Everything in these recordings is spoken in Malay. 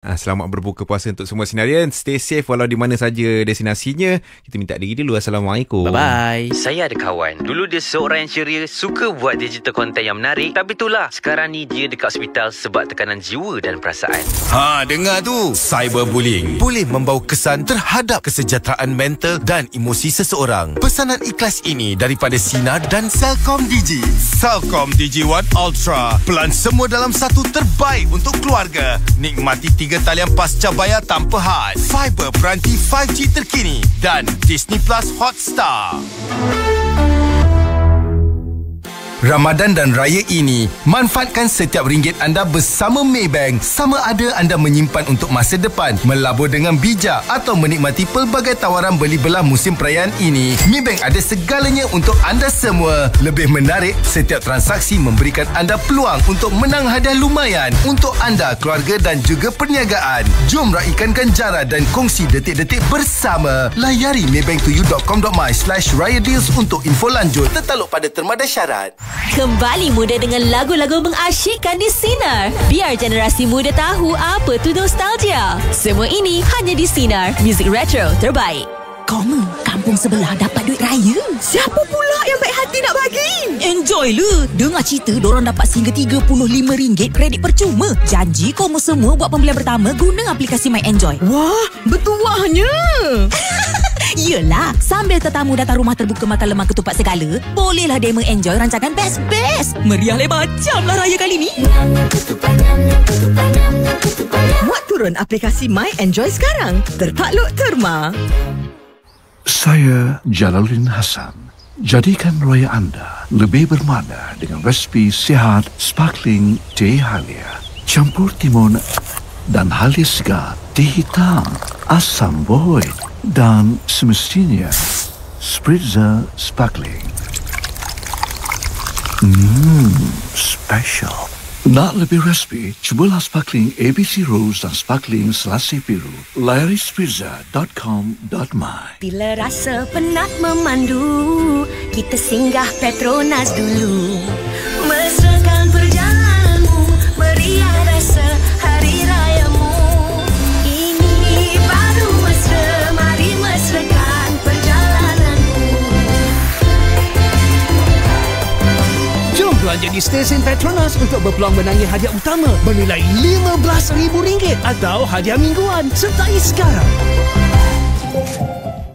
Selamat berbuka puasa untuk semua Sinarian. Stay safe walau di mana saja destinasinya. Kita minta diri dulu. Assalamualaikum. Bye-bye. Saya ada kawan. Dulu dia seorang yang ceria, suka buat digital content yang menarik. Tapi itulah, sekarang ni dia dekat hospital sebab tekanan jiwa dan perasaan. Dengar tu. Cyberbullying boleh membawa kesan terhadap kesejahteraan mental dan emosi seseorang. Pesanan ikhlas ini daripada Sinar dan Celcom Digi. Celcom Digi One Ultra. Pelan semua dalam satu, terbaik untuk keluarga. Nikmati 3 talian pasca bayar tanpa had, fiber peranti 5G terkini dan Disney Plus Hotstar. Ramadan dan Raya ini, manfaatkan setiap ringgit anda bersama Maybank. Sama ada anda menyimpan untuk masa depan, melabur dengan bijak atau menikmati pelbagai tawaran beli belah musim perayaan ini. Maybank ada segalanya untuk anda semua. Lebih menarik, setiap transaksi memberikan anda peluang untuk menang hadiah lumayan untuk anda, keluarga dan juga perniagaan. Jom raikan ganjaran dan kongsi detik-detik bersama. Layari maybanktoyou.com.my/raya deals untuk info lanjut. Tertaluk pada terma dan syarat. Kembali muda dengan lagu-lagu mengasyikkan di Sinar. Biar generasi muda tahu apa tu nostalgia. Semua ini hanya di Sinar. Music Retro terbaik. Koma, kampung sebelah dapat duit raya. Siapa pula yang baik hati nak bagi? Enjoy lu. Dengar cerita diorang dapat sehingga RM35 kredit percuma. Janji Koma semua buat pembelian pertama guna aplikasi My Enjoy. Wah, bertuahnya. Yelah, sambil tetamu datang rumah terbuka makan lemang ketupat segala, bolehlah demo enjoy rancangan best-best. Meriah lebar macamlah raya kali ni. Muat turun aplikasi My Enjoy sekarang. Tertakluk terma. Saya Jalaluddin Hassan. Jadikan raya anda lebih bermakna dengan resipi sihat sparkling teh halia. Campur timun dan halia segar, teh hitam, asam boy dan semestinya spritzer sparkling. Special. Nak lebih resipi, cubalah sparkling ABC Rose dan sparkling Selasih Biru. Layari spritzer.com.my. Bila rasa penat memandu, kita singgah Petronas dulu. Mesrakan perjalananmu, meriah rasa hari rayamu. Ini baru mesra, mari mesrakan perjalananmu. Jom belanja di stesen Petronas untuk berpeluang menangi hadiah utama bernilai RM15,000 atau hadiah mingguan. Sertai sekarang.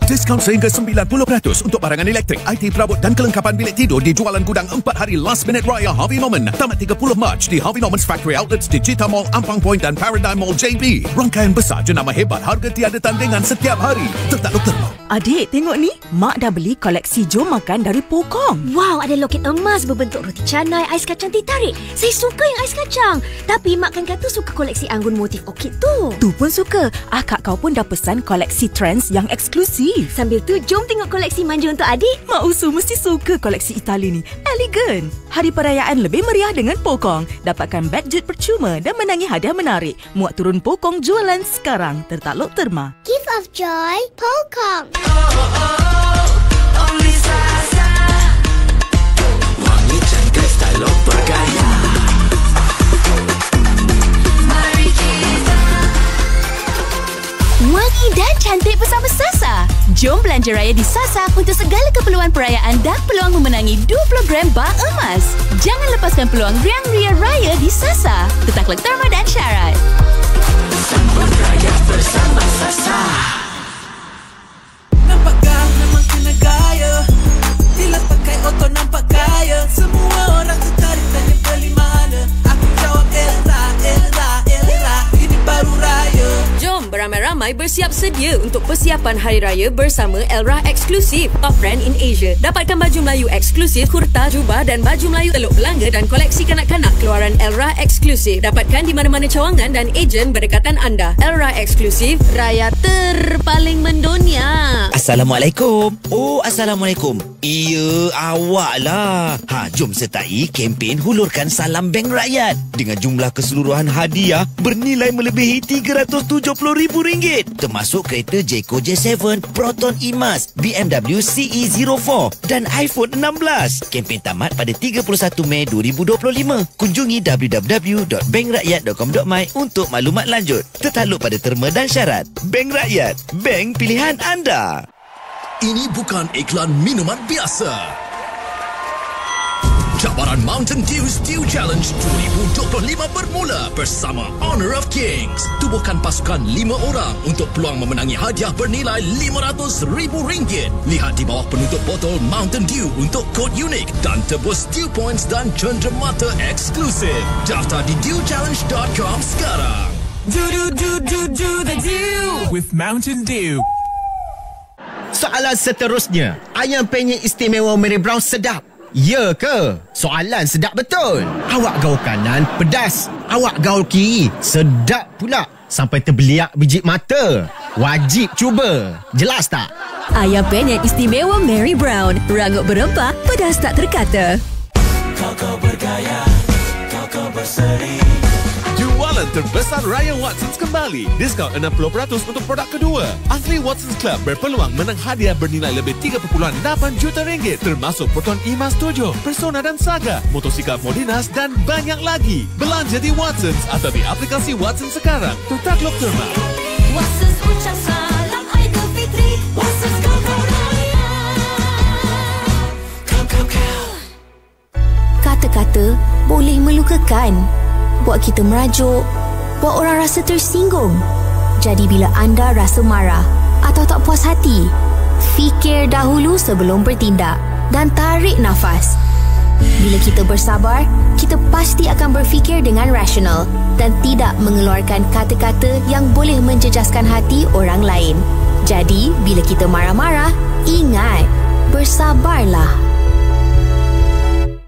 Diskaun sehingga 90% untuk barangan elektrik, IT perabot dan kelengkapan bilik tidur di jualan gudang 4 hari Last Minute Raya Harvey Norman. Tamat 30 Mac di Harvey Norman's Factory Outlets di Cheetah Mall, Ampang Point dan Paradigm Mall JB. Rangkaian besar jenama hebat, harga tiada tandingan setiap hari. Tertakluk terma. Adik, tengok ni. Mak dah beli koleksi jom makan dari Pokong. Wow, ada loket emas berbentuk roti canai, ais kacang teh tarik. Saya suka yang ais kacang. Tapi mak kan kata suka koleksi anggun motif orkid tu. Tu pun suka. Akak kau pun dah pesan koleksi trends yang eksklusif. Sambil tu, jom tengok koleksi manja untuk adik. Mak Usu mesti suka koleksi Itali ni. Elegan. Hari perayaan lebih meriah dengan Pokong. Dapatkan budget percuma dan menangi hadiah menarik. Muat turun Pokong jualan sekarang. Tertakluk terma. Gift of joy, Pokong. Only Sasa. Wangi cantik style bergaya. Mari kita Wangi dan cantik bersama Sasa. Jom belanja raya di Sasa untuk segala keperluan perayaan dan peluang memenangi 20 gram bar emas. Jangan lepaskan peluang riang-ria raya di Sasa. Tertakluk terma dan syarat. sambut raya bersama Sasa. Nampak gah memang kena gaya. Bila pakai auto nampak kaya. Semua orang tertarik tanya beli mana. Aku jawab Elra, Elra, Elra. Ini baru raya. Jom beramai-ramai bersiap sedia untuk persiapan Hari Raya bersama Elra Eksklusif, top brand in Asia. Dapatkan baju Melayu eksklusif, kurta, jubah dan baju Melayu teluk belanga dan koleksi kanak-kanak keluaran Elra Eksklusif. Dapatkan di mana-mana cawangan dan ejen berdekatan anda. Elra Eksklusif, raya terpaling mendunia. Assalamualaikum. Oh, Assalamualaikum. Iya, awak lah. Jom sertai kempen hulurkan Salam Bank Rakyat dengan jumlah keseluruhan hadiah bernilai melebihi RM370,000. RM1,000 termasuk kereta Jayco J7, Proton E-Mas, BMW CE04 dan iPhone 16. Kempen tamat pada 31 Mei 2025. Kunjungi www.bankrakyat.com.my untuk maklumat lanjut. Tertakluk pada terma dan syarat. Bank Rakyat, bank pilihan anda. Ini bukan iklan minuman biasa. Cabaran Mountain Dew Stew Challenge 2025 bermula bersama Honor of Kings. Tubuhkan pasukan 5 orang untuk peluang memenangi hadiah bernilai RM500,000. Lihat di bawah penutup botol Mountain Dew untuk kod unik dan tebus Dew Points dan cenderamata eksklusif. Daftar di dewchallenge.com sekarang. Do the Dew with Mountain Dew. Soalan seterusnya, ayam penyet istimewa Mary Brown sedap? Ya ke? Soalan sedap betul. Awak gaul kanan pedas, awak gaul kiri sedap pula sampai terbeliak biji mata. Wajib cuba. Jelas tak? Ayam penyet istimewa Mary Brown. Rangup berempah, pedas tak terkata. Kau bergaya, kau berseri. Jualan terbesar Raya Watsons kembali. Diskaun 60% untuk produk kedua. Ahli Watsons Club berpeluang menang hadiah bernilai lebih RM3.8 juta termasuk Proton E-Mas 7, Persona dan Saga, motosikal Modinas dan banyak lagi. Belanja di Watsons atau di aplikasi Watsons sekarang. Tertakluk terma. Watsons ucap salam Aidilfitri. Watsons kau raya. Kau. Kata-kata boleh melukakan, buat kita merajuk, buat orang rasa tersinggung. Jadi bila anda rasa marah atau tak puas hati, fikir dahulu sebelum bertindak dan tarik nafas. Bila kita bersabar, kita pasti akan berfikir dengan rasional dan tidak mengeluarkan kata-kata yang boleh menjejaskan hati orang lain. Jadi, bila kita marah-marah, ingat, bersabarlah.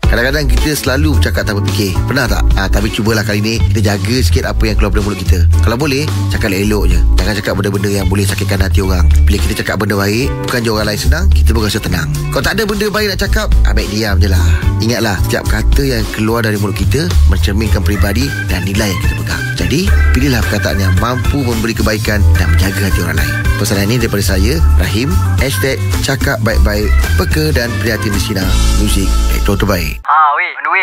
Kadang-kadang kita selalu cakap tanpa fikir. Pernah tak? Tapi cubalah kali ni kita jaga sikit apa yang keluar dari mulut kita. Kalau boleh, cakap elok je. Jangan cakap benda-benda yang boleh sakitkan hati orang. Bila kita cakap benda baik, bukan je orang lain senang, kita pun rasa tenang. Kalau tak ada benda baik nak cakap, baik diam je lah. Ingatlah, setiap kata yang keluar dari mulut kita mencerminkan peribadi dan nilai yang kita pegang. Jadi, pilihlah perkataan yang mampu memberi kebaikan dan menjaga hati orang lain. Pesanan ini daripada saya, Rahim. #cakap baik-baik, peka dan prihatin di Sinar Muzik Elektro terbaik.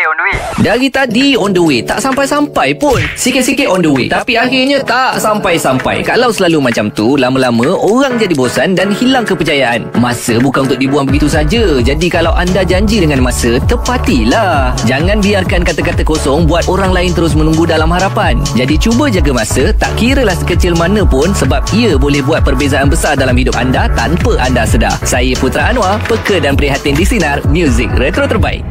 On the way. Dari tadi on the way, tak sampai-sampai pun. Sikit-sikit on the way, tapi akhirnya tak sampai-sampai. Kalau selalu macam tu, lama-lama orang jadi bosan dan hilang kepercayaan. Masa bukan untuk dibuang begitu saja. Jadi kalau anda janji dengan masa, tepatilah. Jangan biarkan kata-kata kosong buat orang lain terus menunggu dalam harapan. Jadi cuba jaga masa, tak kiralah sekecil mana pun, sebab ia boleh buat perbezaan besar dalam hidup anda tanpa anda sedar. Saya Putra Anwar, peka dan prihatin di Sinar Muzik Retro Terbaik.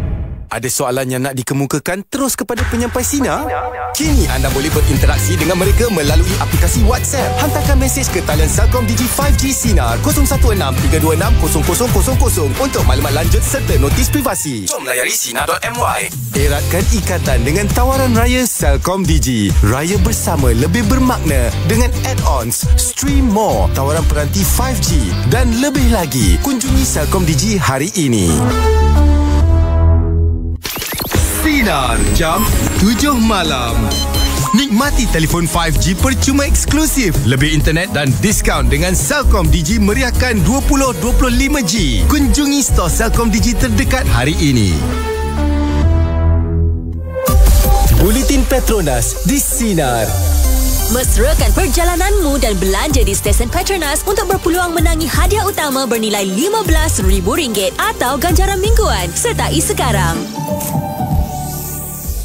Ada soalan yang nak dikemukakan terus kepada penyampai Sinar? Kini anda boleh berinteraksi dengan mereka melalui aplikasi WhatsApp. Hantarkan mesej ke talian Celcom Digi 5G Sinar 016-326-0000 untuk maklumat lanjut serta notis privasi. Jom layari sinar.my. Eratkan ikatan dengan tawaran raya Celcom Digi. Raya bersama lebih bermakna dengan add-ons, stream more, tawaran peranti 5G dan lebih lagi. Kunjungi Celcom Digi hari ini. Sinar jam 7 malam. Nikmati telefon 5G percuma eksklusif, lebih internet dan diskaun dengan Celcom Digi meriahkan 2025G. Kunjungi stor Celcom Digi terdekat hari ini. Buletin Petronas di Sinar. Mesrakan perjalananmu dan belanja di stesen Petronas untuk berpeluang menangi hadiah utama bernilai RM15,000 atau ganjaran mingguan. Sertai sekarang.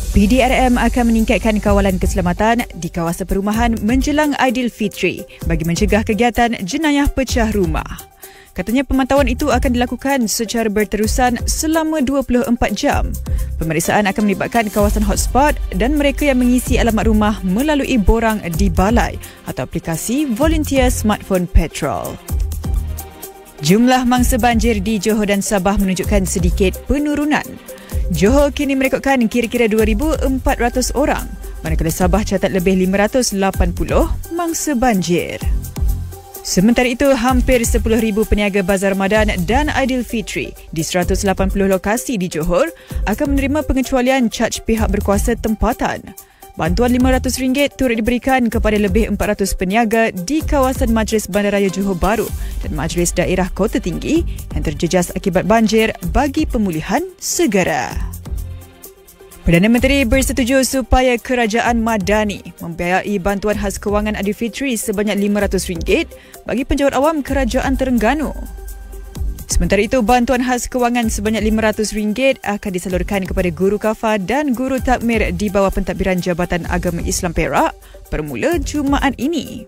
PDRM akan meningkatkan kawalan keselamatan di kawasan perumahan menjelang Aidilfitri bagi mencegah kegiatan jenayah pecah rumah. Katanya pemantauan itu akan dilakukan secara berterusan selama 24 jam. Pemeriksaan akan melibatkan kawasan hotspot dan mereka yang mengisi alamat rumah melalui borang di balai atau aplikasi Volunteer Smartphone Patrol. Jumlah mangsa banjir di Johor dan Sabah menunjukkan sedikit penurunan. Johor kini merekodkan kira-kira 2,400 orang, manakala Sabah catat lebih 580 mangsa banjir. Sementara itu, hampir 10,000 peniaga Bazar Ramadan dan Aidilfitri di 180 lokasi di Johor akan menerima pengecualian caj pihak berkuasa tempatan. Bantuan RM500 turut diberikan kepada lebih 400 peniaga di kawasan Majlis Bandaraya Johor Bahru dan Majlis Daerah Kota Tinggi yang terjejas akibat banjir bagi pemulihan segera. Perdana Menteri bersetuju supaya Kerajaan Madani membiayai bantuan khas kewangan Aidilfitri sebanyak RM500 bagi penjawat awam Kerajaan Terengganu. Sementara itu, bantuan khas kewangan sebanyak RM500 akan disalurkan kepada guru kafar dan guru takmir di bawah pentadbiran Jabatan Agama Islam Perak bermula Jumaat ini.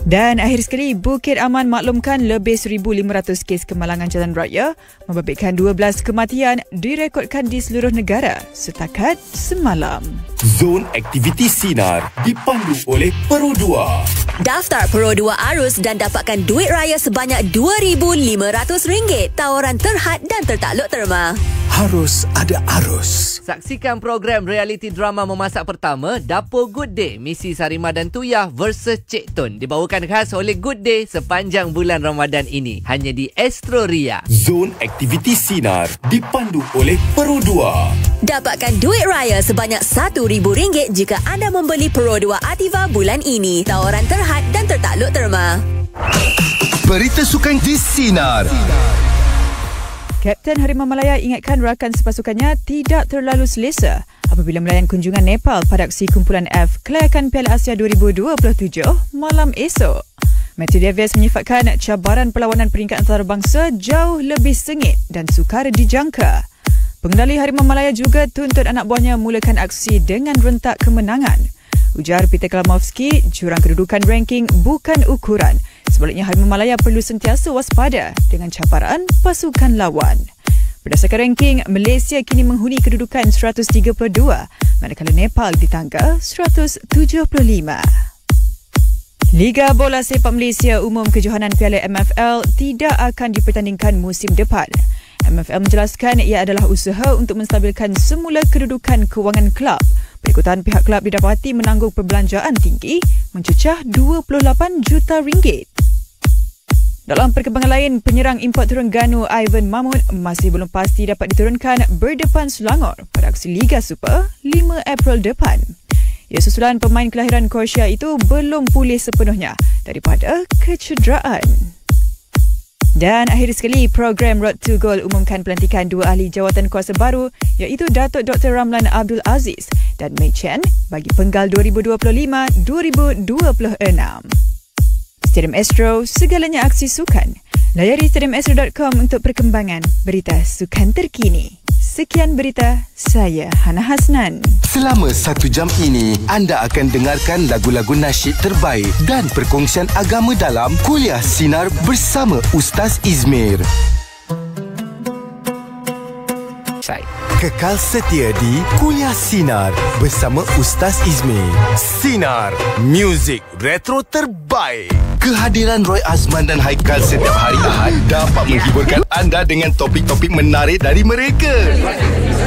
Dan akhir sekali, Bukit Aman maklumkan lebih 1,500 kes kemalangan jalan raya membabitkan 12 kematian direkodkan di seluruh negara setakat semalam. Zon Aktiviti Sinar dipandu oleh Perodua. Daftar Perodua Arus dan dapatkan duit raya sebanyak RM2,500. Tawaran terhad dan tertakluk terma. Harus ada arus. Saksikan program reality drama memasak pertama Dapur Good Day, Misi Sarima dan Tuyah versus Cik Tun, dibawakan khas oleh Good Day sepanjang bulan Ramadan ini hanya di Astro Ria. Zon Aktiviti Sinar dipandu oleh Perodua. Dapatkan duit raya sebanyak RM1,000 jika anda membeli Perodua Ativa bulan ini. Tawaran terhad dan tertakluk terma. Berita sukan di Sinar. Kapten Harimau Malaya ingatkan rakan sepasukannya tidak terlalu selesa apabila melayan kunjungan Nepal pada aksi kumpulan F kelayakan Piala Asia 2027 malam esok. Matthew Davies menyifatkan cabaran perlawanan peringkat antarabangsa jauh lebih sengit dan sukar dijangka. Pengendali Harimau Malaya juga tuntut anak buahnya mulakan aksi dengan rentak kemenangan. Ujar Peter Kalamovski, jurang kedudukan ranking bukan ukuran. Sebaliknya, Harimau Malaya perlu sentiasa waspada dengan cabaran pasukan lawan. Berdasarkan ranking, Malaysia kini menghuni kedudukan 132, manakala Nepal di tangga 175. Liga Bola Sepak Malaysia umum kejohanan Piala MFL tidak akan dipertandingkan musim depan. MFL menjelaskan ia adalah usaha untuk menstabilkan semula kedudukan kewangan kelab. Berikutan, pihak kelab didapati menanggung perbelanjaan tinggi mencecah RM28 juta. Dalam perkembangan lain, penyerang import Terengganu Ivan Mahmud masih belum pasti dapat diturunkan berdepan Selangor pada aksi Liga Super 5 April depan. Ia susulan pemain kelahiran Croatia itu belum pulih sepenuhnya daripada kecederaan. Dan akhir sekali, program Road to Goal umumkan pelantikan dua ahli jawatan kuasa baru iaitu Datuk Dr. Ramlan Abdul Aziz dan Mei Chen bagi penggal 2025-2026. Stadium Astro, segalanya aksi sukan. Layari stadiumastro.com untuk perkembangan berita sukan terkini. Sekian berita, saya Hana Hasnan. Selama 1 jam ini, anda akan dengarkan lagu-lagu nasyid terbaik dan perkongsian agama dalam Kuliah Sinar bersama Ustaz Izmir. Kekal setia di Kuliah Sinar bersama Ustaz Izmir. Sinar, muzik retro terbaik. Kehadiran Roy Azman dan Haikal setiap hari Ahad dapat menghiburkan anda dengan topik-topik menarik dari mereka.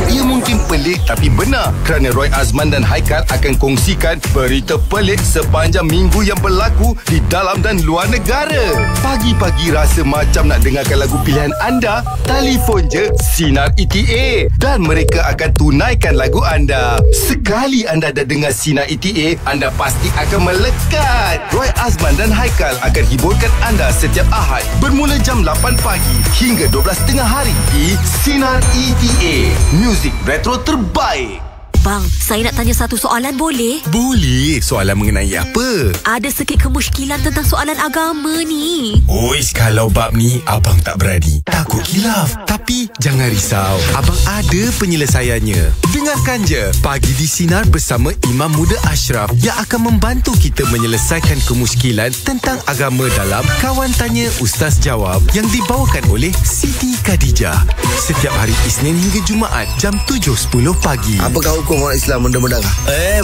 Ia mungkin pelik tapi benar kerana Roy Azman dan Haikal akan kongsikan berita pelik sepanjang minggu yang berlaku di dalam dan luar negara. Pagi-pagi rasa macam nak dengarkan lagu pilihan anda? Telefon je Sinar ETA dan mereka akan tunaikan lagu anda. Sekali anda dah dengar Sinar ETA, anda pasti akan melekat. Roy Azman dan Haikal akan hiburkan anda setiap Ahad bermula jam 8 pagi hingga 12.30 hari di Sinar ETA. Muzik retro terbaik. Bang, saya nak tanya satu soalan boleh? Boleh. Soalan mengenai apa? Ada sikit kemusykilan tentang soalan agama ni. Oish, kalau bab ni abang tak berani. Takut khilaf. Tapi jangan risau, abang ada penyelesaiannya. Dengarkan je Pagi di Sinar bersama Imam Muda Ashraf yang akan membantu kita menyelesaikan kemusykilan tentang agama dalam Kawan Tanya Ustaz Jawab yang dibawakan oleh Siti Khadijah. Setiap hari Isnin hingga Jumaat jam 7.10 pagi. Apakah hukum orang Islam derma darah?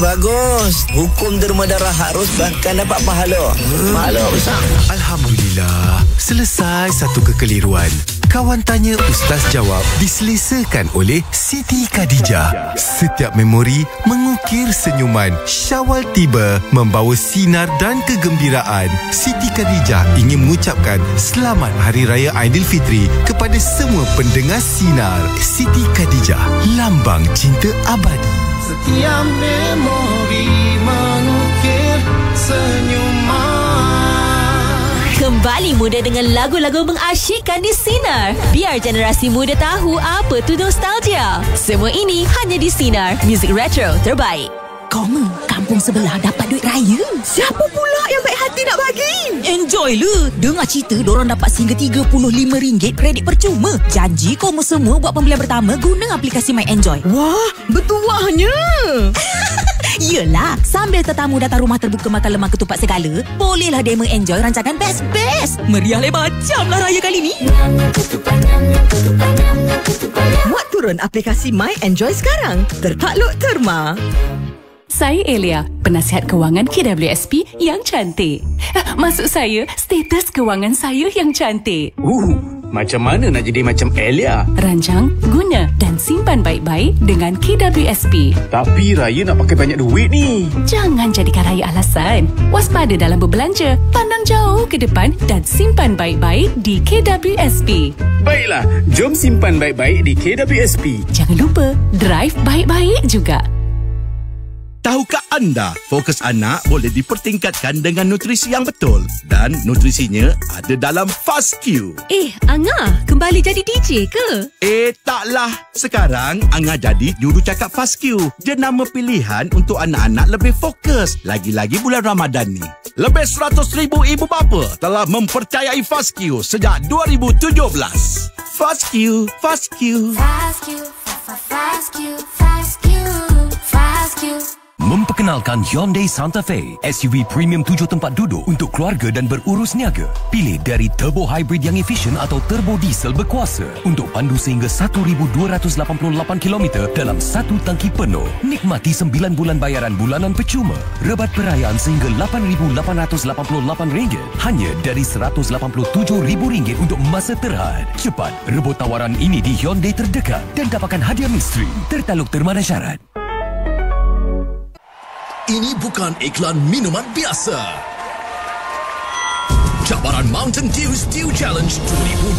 Bagus. Hukum derma darah harus bahkan dapat pahala. Pahala besar. Alhamdulillah, selesai satu kekeliruan. Kawan Tanya Ustaz Jawab diselesakan oleh Siti Khadijah. Setiap memori mengukir senyuman. Syawal tiba membawa sinar dan kegembiraan. Siti Khadijah ingin mengucapkan Selamat Hari Raya Aidilfitri kepada semua pendengar Sinar. Siti Khadijah, lambang cinta abadi. Setiap memori mengukir senyuman. Kembali muda dengan lagu-lagu mengasyikkan di Sinar. Biar generasi muda tahu apa tu nostalgia. Semua ini hanya di Sinar, muzik retro terbaik. Koma, kampung sebelah dapat duit raya. Siapa pula yang baik hati nak bagi? Enjoy lu. Dengar cerita diorang dapat sehingga RM35 kredit percuma. Janji kamu semua buat pembelian pertama guna aplikasi My Enjoy. Wah, bertuahnya. Yelah, sambil tetamu datang rumah terbuka makan lemak ketupat segala, bolehlah demo enjoy rancangan best-best. Meriah lebar macamlah raya kali ni. Muat turun aplikasi My Enjoy sekarang. Tertakluk terma. Saya Elia, penasihat kewangan KWSP yang cantik. Maksud saya, status kewangan saya yang cantik. Macam mana nak jadi macam Elia? Rancang, guna dan simpan baik-baik dengan KWSP. Tapi Raya nak pakai banyak duit ni. Jangan jadikan Raya alasan. Waspada dalam berbelanja. Pandang jauh ke depan dan simpan baik-baik di KWSP. Baiklah, jom simpan baik-baik di KWSP. Jangan lupa, drive baik-baik juga. Tahukah anda, fokus anak boleh dipertingkatkan dengan nutrisi yang betul dan nutrisinya ada dalam FastQ. Anga, kembali jadi DJ ke? Taklah. Sekarang Anga jadi jurucakap FastQ. Jenama pilihan untuk anak-anak lebih fokus. Lagi-lagi bulan Ramadan ni. Lebih 100,000 ibu bapa telah mempercayai FastQ sejak 2017. FastQ, FastQ. FastQ, FastQ, FastQ, FastQ. Memperkenalkan Hyundai Santa Fe, SUV premium 7 tempat duduk untuk keluarga dan berurus niaga. Pilih dari turbo hybrid yang efisien atau turbo diesel berkuasa untuk pandu sehingga 1,288 km dalam satu tangki penuh. Nikmati 9 bulan bayaran bulanan percuma. Rebat perayaan sehingga RM8,888 hanya dari RM187,000 untuk masa terhad. Cepat rebut tawaran ini di Hyundai terdekat dan dapatkan hadiah misteri. Tertaluk terma syarat. Ini bukan iklan minuman biasa. Cabaran Mountain Dew Stew Challenge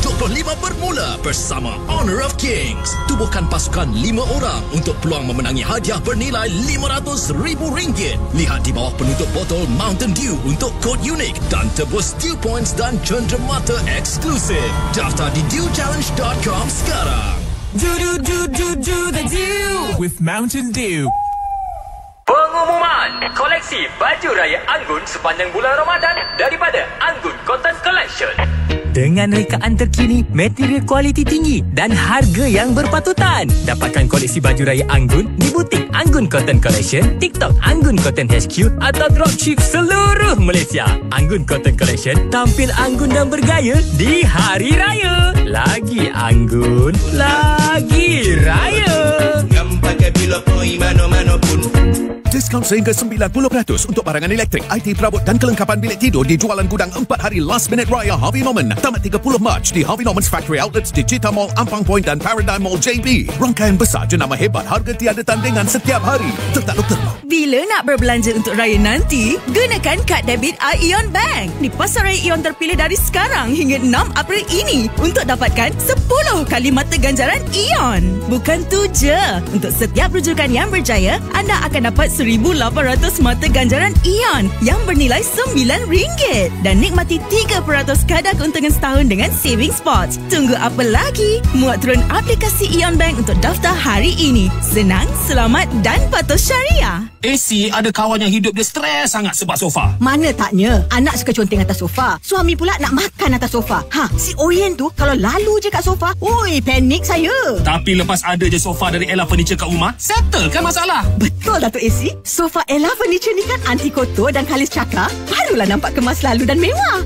2025 bermula bersama Honor of Kings. Tubuhkan pasukan 5 orang untuk peluang memenangi hadiah bernilai RM500,000. Lihat di bawah penutup botol Mountain Dew untuk kod unik dan tebus Dew Points dan cenderamata eksklusif. Daftar di dewchallenge.com sekarang. Do the Dew with Mountain Dew. Pengumuman koleksi baju raya Anggun sepanjang bulan Ramadan daripada Anggun Cotton Collection. Dengan rekaan terkini, material kualiti tinggi dan harga yang berpatutan. Dapatkan koleksi baju raya Anggun di butik Anggun Cotton Collection, TikTok Anggun Cotton HQ atau dropship seluruh Malaysia. Anggun Cotton Collection tampil anggun dan bergaya di Hari Raya. Lagi anggun, lagi raya. Pakai bila pun, mana-mana pun. Diskaun sehingga 90% untuk barangan elektrik, IT perabot dan kelengkapan bilik tidur di jualan gudang 4 hari Last Minute Raya Harvey Norman. Tamat 30 Mac di Harvey Norman's Factory Outlets di Cheetah Mall, Ampang Point dan Paradigm Mall JB. Rangkaian besar jenama hebat, harga tiada tandingan setiap hari. Tertakluk terma. Bila nak berbelanja untuk raya nanti, gunakan kad debit iON Bank di pasar raya iON terpilih dari sekarang hingga 6 April ini untuk dapatkan 10 kali mata ganjaran iON. Bukan tu je, untuk setiap rujukan yang berjaya, anda akan dapat 1,800 mata ganjaran iON yang bernilai RM9 dan nikmati 3% kadar keuntungan setahun dengan saving spots. Tunggu apa lagi? Muat turun aplikasi iON Bank untuk daftar hari ini. Senang, selamat dan patuh syariah. AC ada kawan yang hidup dia stres sangat sebab sofa. Mana taknya, anak suka conteng atas sofa. Suami pula nak makan atas sofa. Si Orien tu kalau lalu je kat sofa, oi, panik saya. Tapi lepas ada je sofa dari Ella Furniture kat rumah, settle kan masalah. Betul Datuk AC. Sofa Ella Furniture ni kan anti kotor dan kalis cakar. Barulah nampak kemas lalu dan mewah.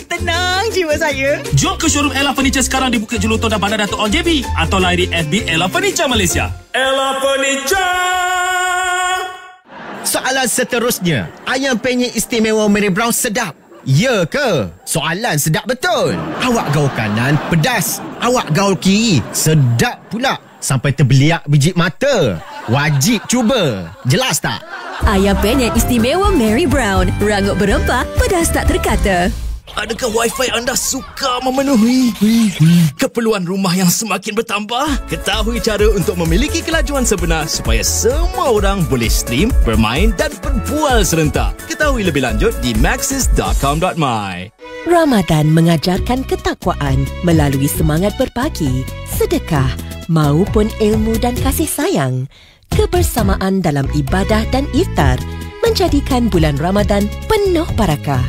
Tenang jiwa saya. Jom ke showroom Ella Furniture sekarang di Bukit Jelutong dan Bandar Datuk JB atau layari FB Ella Furniture Malaysia. Ella Furniture. Soalan seterusnya, ayam penyet istimewa Mary Brown sedap? Ya ke? Soalan sedap betul. Awak gaul kanan pedas, awak gaul kiri sedap pula sampai terbeliak biji mata. Wajib cuba. Jelas tak? Ayam penyet istimewa Mary Brown. Rangup berempah, pedas tak terkata. Adakah Wi-Fi anda suka memenuhi keperluan rumah yang semakin bertambah? Ketahui cara untuk memiliki kelajuan sebenar supaya semua orang boleh stream, bermain dan berbual serentak. Ketahui lebih lanjut di maxis.com.my. Ramadan mengajarkan ketakwaan melalui semangat berbagi, sedekah maupun ilmu dan kasih sayang. Kebersamaan dalam ibadah dan iftar menjadikan bulan Ramadan penuh barakah.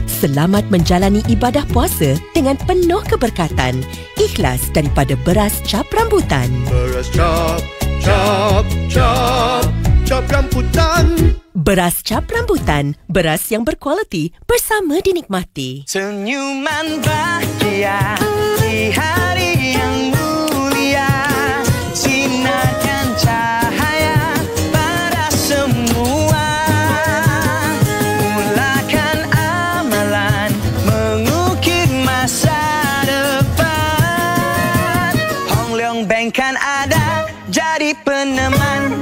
Selamat menjalani ibadah puasa dengan penuh keberkatan. Ikhlas daripada Beras Cap Rambutan. Beras Cap, Cap, Cap, Cap Rambutan. Beras Cap Rambutan, beras yang berkualiti bersama dinikmati. Senyuman bahagia di hari yang mulia, sinarkan cahaya pada semua. Mulakan amalan mengukir masa depan. Hong Leong Bank kan ada jadi peneman.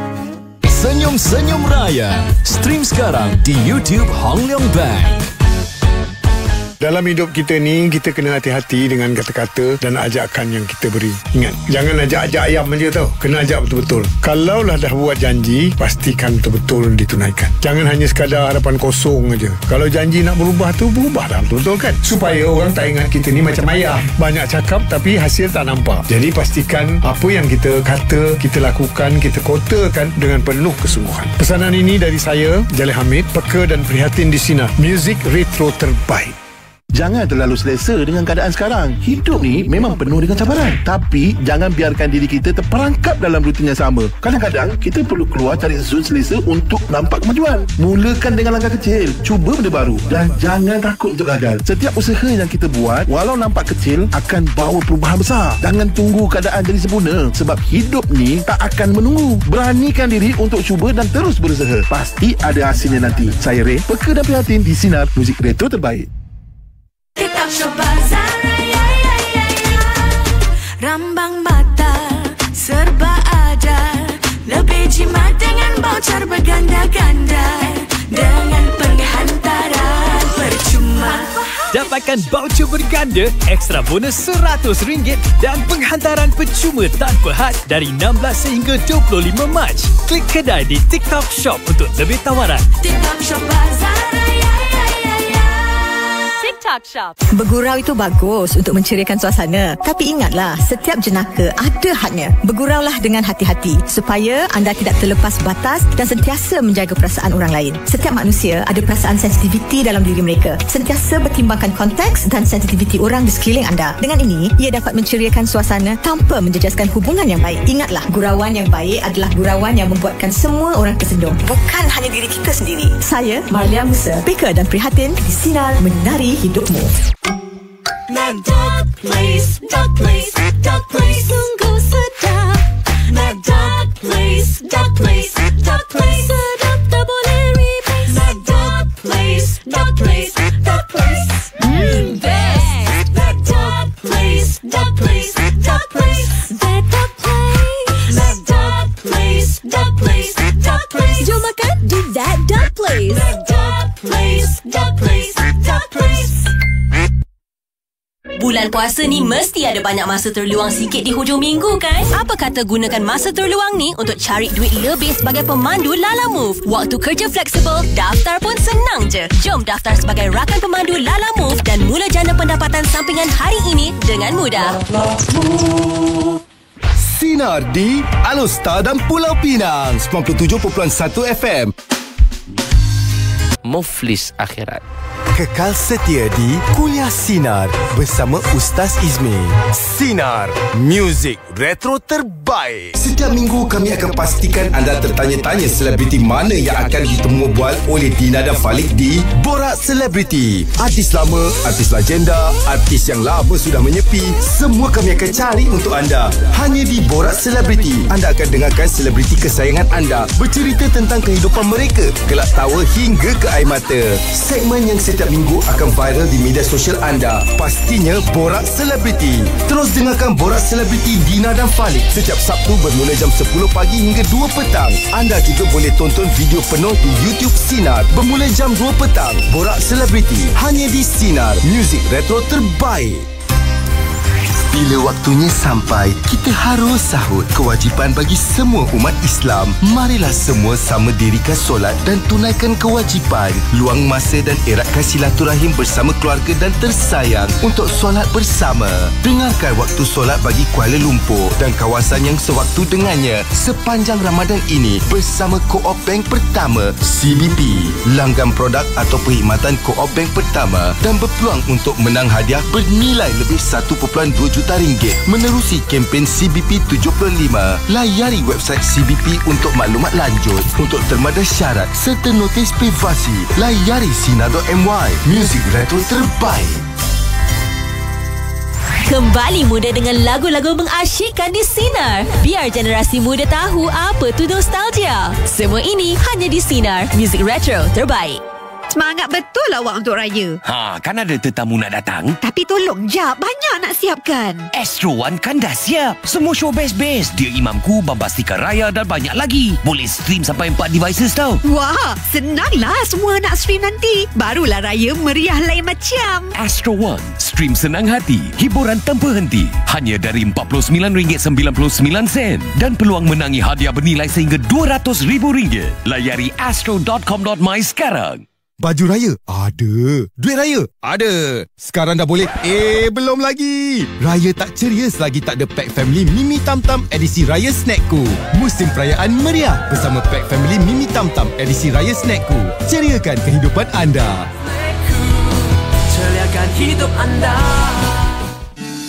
Senyum-senyum raya. Stream sekarang di YouTube Hong Leong Bank. Dalam hidup kita ni, kita kena hati-hati dengan kata-kata dan ajakan yang kita beri. Ingat, jangan ajak-ajak ayam je tau. Kena ajak betul-betul. Kalaulah dah buat janji, pastikan betul-betul ditunaikan. Jangan hanya sekadar harapan kosong aja. Kalau janji nak berubah tu, berubahlah betul-betul kan. Supaya orang tak ingat kita ni macam ayah. Banyak cakap tapi hasil tak nampak. Jadi pastikan apa yang kita kata, kita lakukan, kita kotakan dengan penuh kesungguhan. Pesanan ini dari saya, Jalil Hamid, peka dan prihatin di Sinar. Muzik retro terbaik. Jangan terlalu selesa dengan keadaan sekarang. Hidup ni memang penuh dengan cabaran. Tapi jangan biarkan diri kita terperangkap dalam rutin yang sama. Kadang-kadang kita perlu keluar cari zon selesa untuk nampak kemajuan. Mulakan dengan langkah kecil. Cuba benda baru. Dan jangan takut untuk gagal. Setiap usaha yang kita buat, walau nampak kecil, akan bawa perubahan besar. Jangan tunggu keadaan jadi sempurna. Sebab hidup ni tak akan menunggu. Beranikan diri untuk cuba dan terus berusaha. Pasti ada hasilnya nanti. Saya Ray, peka dan prihatin di Sinar Muzik Retro Terbaik. TikTok Shop Bazar Raya, Rambang Mata serba ada. Lebih jimat dengan voucher berganda-ganda, dengan penghantaran percuma. Dapatkan voucher berganda, ekstra bonus RM100 dan penghantaran percuma tanpa had dari 16 sehingga 25 Mac. Klik kedai di TikTok Shop untuk lebih tawaran. TikTok Shop Bazar Raya. TikTok Shop. Bergurau itu bagus untuk menceriakan suasana. Tapi ingatlah, setiap jenaka ada hadnya. Berguraulah dengan hati-hati supaya anda tidak terlepas batas dan sentiasa menjaga perasaan orang lain. Setiap manusia ada perasaan sensitiviti dalam diri mereka. Sentiasa pertimbangkan konteks dan sensitiviti orang di sekeliling anda. Dengan ini, ia dapat menceriakan suasana tanpa menjejaskan hubungan yang baik. Ingatlah, gurauan yang baik adalah gurauan yang membuatkan semua orang tersenyum. Bukan hanya diri kita sendiri. Saya, Marlia Musa, peka dan prihatin di Sinar Menari Hidupmu. Duck Place, Duck Place, Duck Place, sungguh sedap. Duck Place, Duck Place, Duck Place, sedap tak boleh replace. Duck Place, Duck Place, Duck Place, best. Duck Place, Duck Place, Duck Place, Duck Place, Duck Place, Duck Place, Duck Place. Jom makan di That Duck Place. Duck Place, Duck Place, Duck Place. Bulan puasa ni mesti ada banyak masa terluang sikit di hujung minggu kan? Apa kata gunakan masa terluang ni untuk cari duit lebih sebagai pemandu Lalamove? Waktu kerja fleksibel, daftar pun senang je. Jom daftar sebagai rakan pemandu Lalamove dan mula jana pendapatan sampingan hari ini dengan mudah. Sinar di Alor dan Pulau Pinang 97.1 FM. Muflis akhirat. Kekal setia di Kuliah Sinar bersama Ustaz Izmir. Sinar, muzik retro terbaik. Setiap minggu kami akan pastikan anda tertanya-tanya selebriti mana yang akan ditemubual oleh Dina dan Falik di Borak Selebriti. Artis lama, artis legenda, artis yang lama sudah menyepi, semua kami akan cari untuk anda. Hanya di Borak Selebriti, anda akan dengarkan selebriti kesayangan anda bercerita tentang kehidupan mereka, gelak tawa hingga ke air mata. Segmen yang saya setiap minggu akan viral di media sosial anda. Pastinya Borak Selebriti. Terus dengarkan Borak Selebriti Dina dan Falik setiap Sabtu bermula jam 10 pagi hingga 2 petang. Anda juga boleh tonton video penuh di YouTube Sinar bermula jam 2 petang. Borak Selebriti hanya di Sinar, muzik retro terbaik. Bila waktunya sampai, kita harus sahut kewajipan bagi semua umat Islam. Marilah semua sama dirikan solat dan tunaikan kewajipan. Luang masa dan eratkan silaturahim bersama keluarga dan tersayang untuk solat bersama. Dengarkan waktu solat bagi Kuala Lumpur dan kawasan yang sewaktu dengannya sepanjang Ramadan ini bersama Co-op Bank Pertama, CBP. Langgan produk atau perkhidmatan Co-op Bank Pertama dan berpeluang untuk menang hadiah bernilai lebih 1.2 juta ringgit menerusi kempen CBP 75. Layari website CBP untuk maklumat lanjut. Untuk terma dan syarat serta notis privasi, layari sinar.my. Muzik retro terbaik. Kembali muda dengan lagu-lagu mengasyikkan di Sinar. Biar generasi muda tahu apa tu nostalgia. Semua ini hanya di Sinar, muzik retro terbaik. Semangat betul awak untuk raya. Kan ada tetamu nak datang. Tapi tolong jap, banyak nak siapkan. Astro One kan dah siap. Semua show best-best. Dia Imamku, Bombastika Raya dan banyak lagi. Boleh stream sampai 4 devices tau. Wah, senanglah semua nak stream nanti. Barulah raya meriah lain macam. Astro One, stream senang hati. Hiburan tanpa henti. Hanya dari RM49.99 dan peluang menangi hadiah bernilai sehingga RM200,000. Layari astro.com.my sekarang. Baju raya? Ada. Duit raya? Ada. Sekarang dah boleh. Belum lagi. Raya tak ceria selagi tak ada Pack Family Mimi Tam Tam edisi Raya Snackku. Musim perayaan meriah bersama Pack Family Mimi Tam Tam edisi Raya Snackku. Ceriakan kehidupan anda. Ceriakan hidup anda.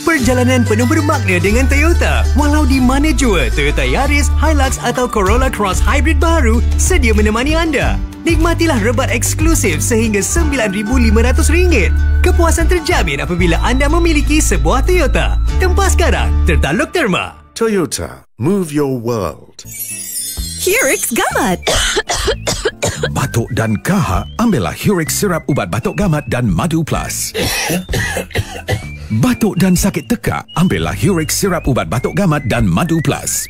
Perjalanan penuh bermakna dengan Toyota. Walau di mana jua, Toyota Yaris, Hilux atau Corolla Cross Hybrid baru sedia menemani anda. Nikmatilah rebat eksklusif sehingga RM9,500. Kepuasan terjamin apabila anda memiliki sebuah Toyota. Tempah sekarang, tertaluk terma. Toyota, move your world. Hurix Gamat. Batuk dan kahak, ambillah Hurix sirap ubat batuk gamat dan Madu Plus. Batuk dan sakit tekak, ambillah Hurix sirap ubat batuk gamat dan Madu Plus.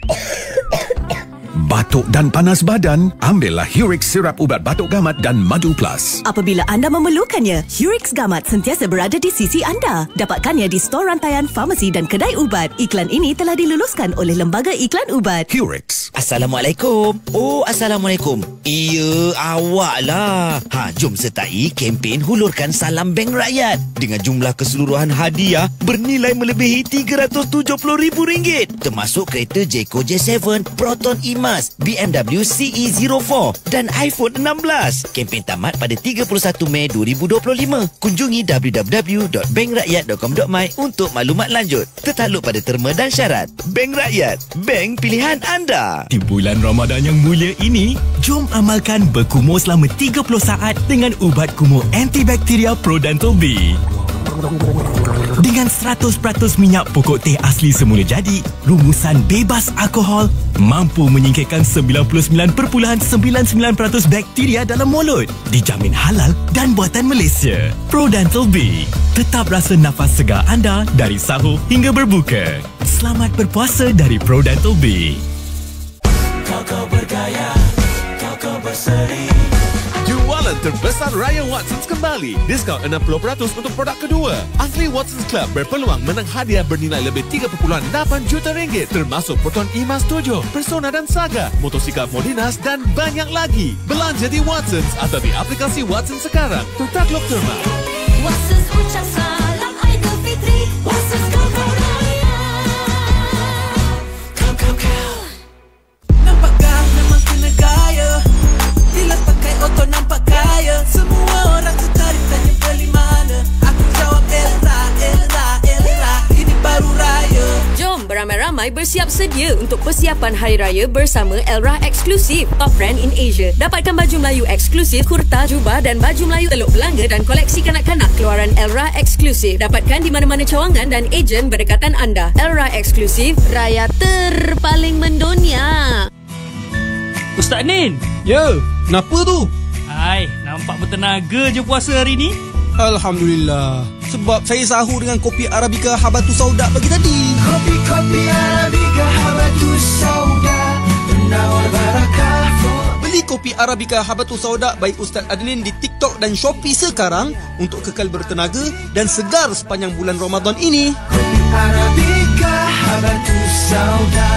Batuk dan panas badan, ambillah Hurix sirap ubat batuk gamat dan Madu Plus. Apabila anda memerlukannya, Hurix Gamat sentiasa berada di sisi anda. Dapatkannya di stor rantaian, farmasi dan kedai ubat. Iklan ini telah diluluskan oleh Lembaga Iklan Ubat. Hurix. Assalamualaikum. Assalamualaikum. Iya, awak lah. Jom sertai kempen hulurkan Salam Bank Rakyat dengan jumlah keseluruhan hadiah bernilai melebihi RM370,000 termasuk kereta Jayco J7, Proton Emas, BMW CE04 dan iPhone 16. Kempen tamat pada 31 Mei 2025. Kunjungi www.bankrakyat.com.my untuk maklumat lanjut. Tertakluk pada terma dan syarat. Bank Rakyat, bank pilihan anda. Di bulan Ramadan yang mulia ini, jom amalkan berkumur selama 30 saat dengan ubat kumur antibakteria Prodental B. Dengan 100% minyak pokok teh asli semula jadi, rumusan bebas alkohol, mampu menyingkirkan 99.99% bakteria dalam mulut. Dijamin halal dan buatan Malaysia. Prodental B. Tetap rasa nafas segar anda dari sahur hingga berbuka. Selamat berpuasa dari Prodental B. Kau bergaya, kau berseri. Jualan terbesar Raya Watsons kembali. Diskaun 60% untuk produk kedua. Asli Watsons Club berpeluang menang hadiah bernilai lebih 3.8 juta ringgit termasuk Proton Emas 7, Persona dan Saga, motosikal Modinas dan banyak lagi. Belanja di Watsons atau di aplikasi Watsons sekarang. Tertakluk terma. Watsons ucap salam Aidilfitri. Watsons kau raya. Kau. Nampakkah memang kena gaya? Bila pakai auto nampak kaya. Semua orang tertarik tanya beli mana. Aku jawab Elra. Ini baru raya. Jom beramai-ramai bersiap sedia untuk persiapan Hari Raya bersama Elra Eksklusif, top brand in Asia. Dapatkan baju Melayu eksklusif, kurta, jubah dan baju Melayu Teluk Belanga dan koleksi kanak-kanak keluaran Elra Eksklusif. Dapatkan di mana-mana cawangan dan ejen berdekatan anda. Elra Eksklusif, raya terpaling mendunia. Ustaz Nin. Ya, kenapa tu? Hai, nampak bertenaga je puasa hari ni. Alhamdulillah. Sebab saya sahur dengan kopi Arabica Habatus Sauda pagi tadi. Kopi Arabica Habatus Sauda, penawar barakah. Beli kopi Arabica Habatus Sauda by Ustaz Adnin di TikTok dan Shopee sekarang untuk kekal bertenaga dan segar sepanjang bulan Ramadan ini. Kopi Arabica Habatus Sauda.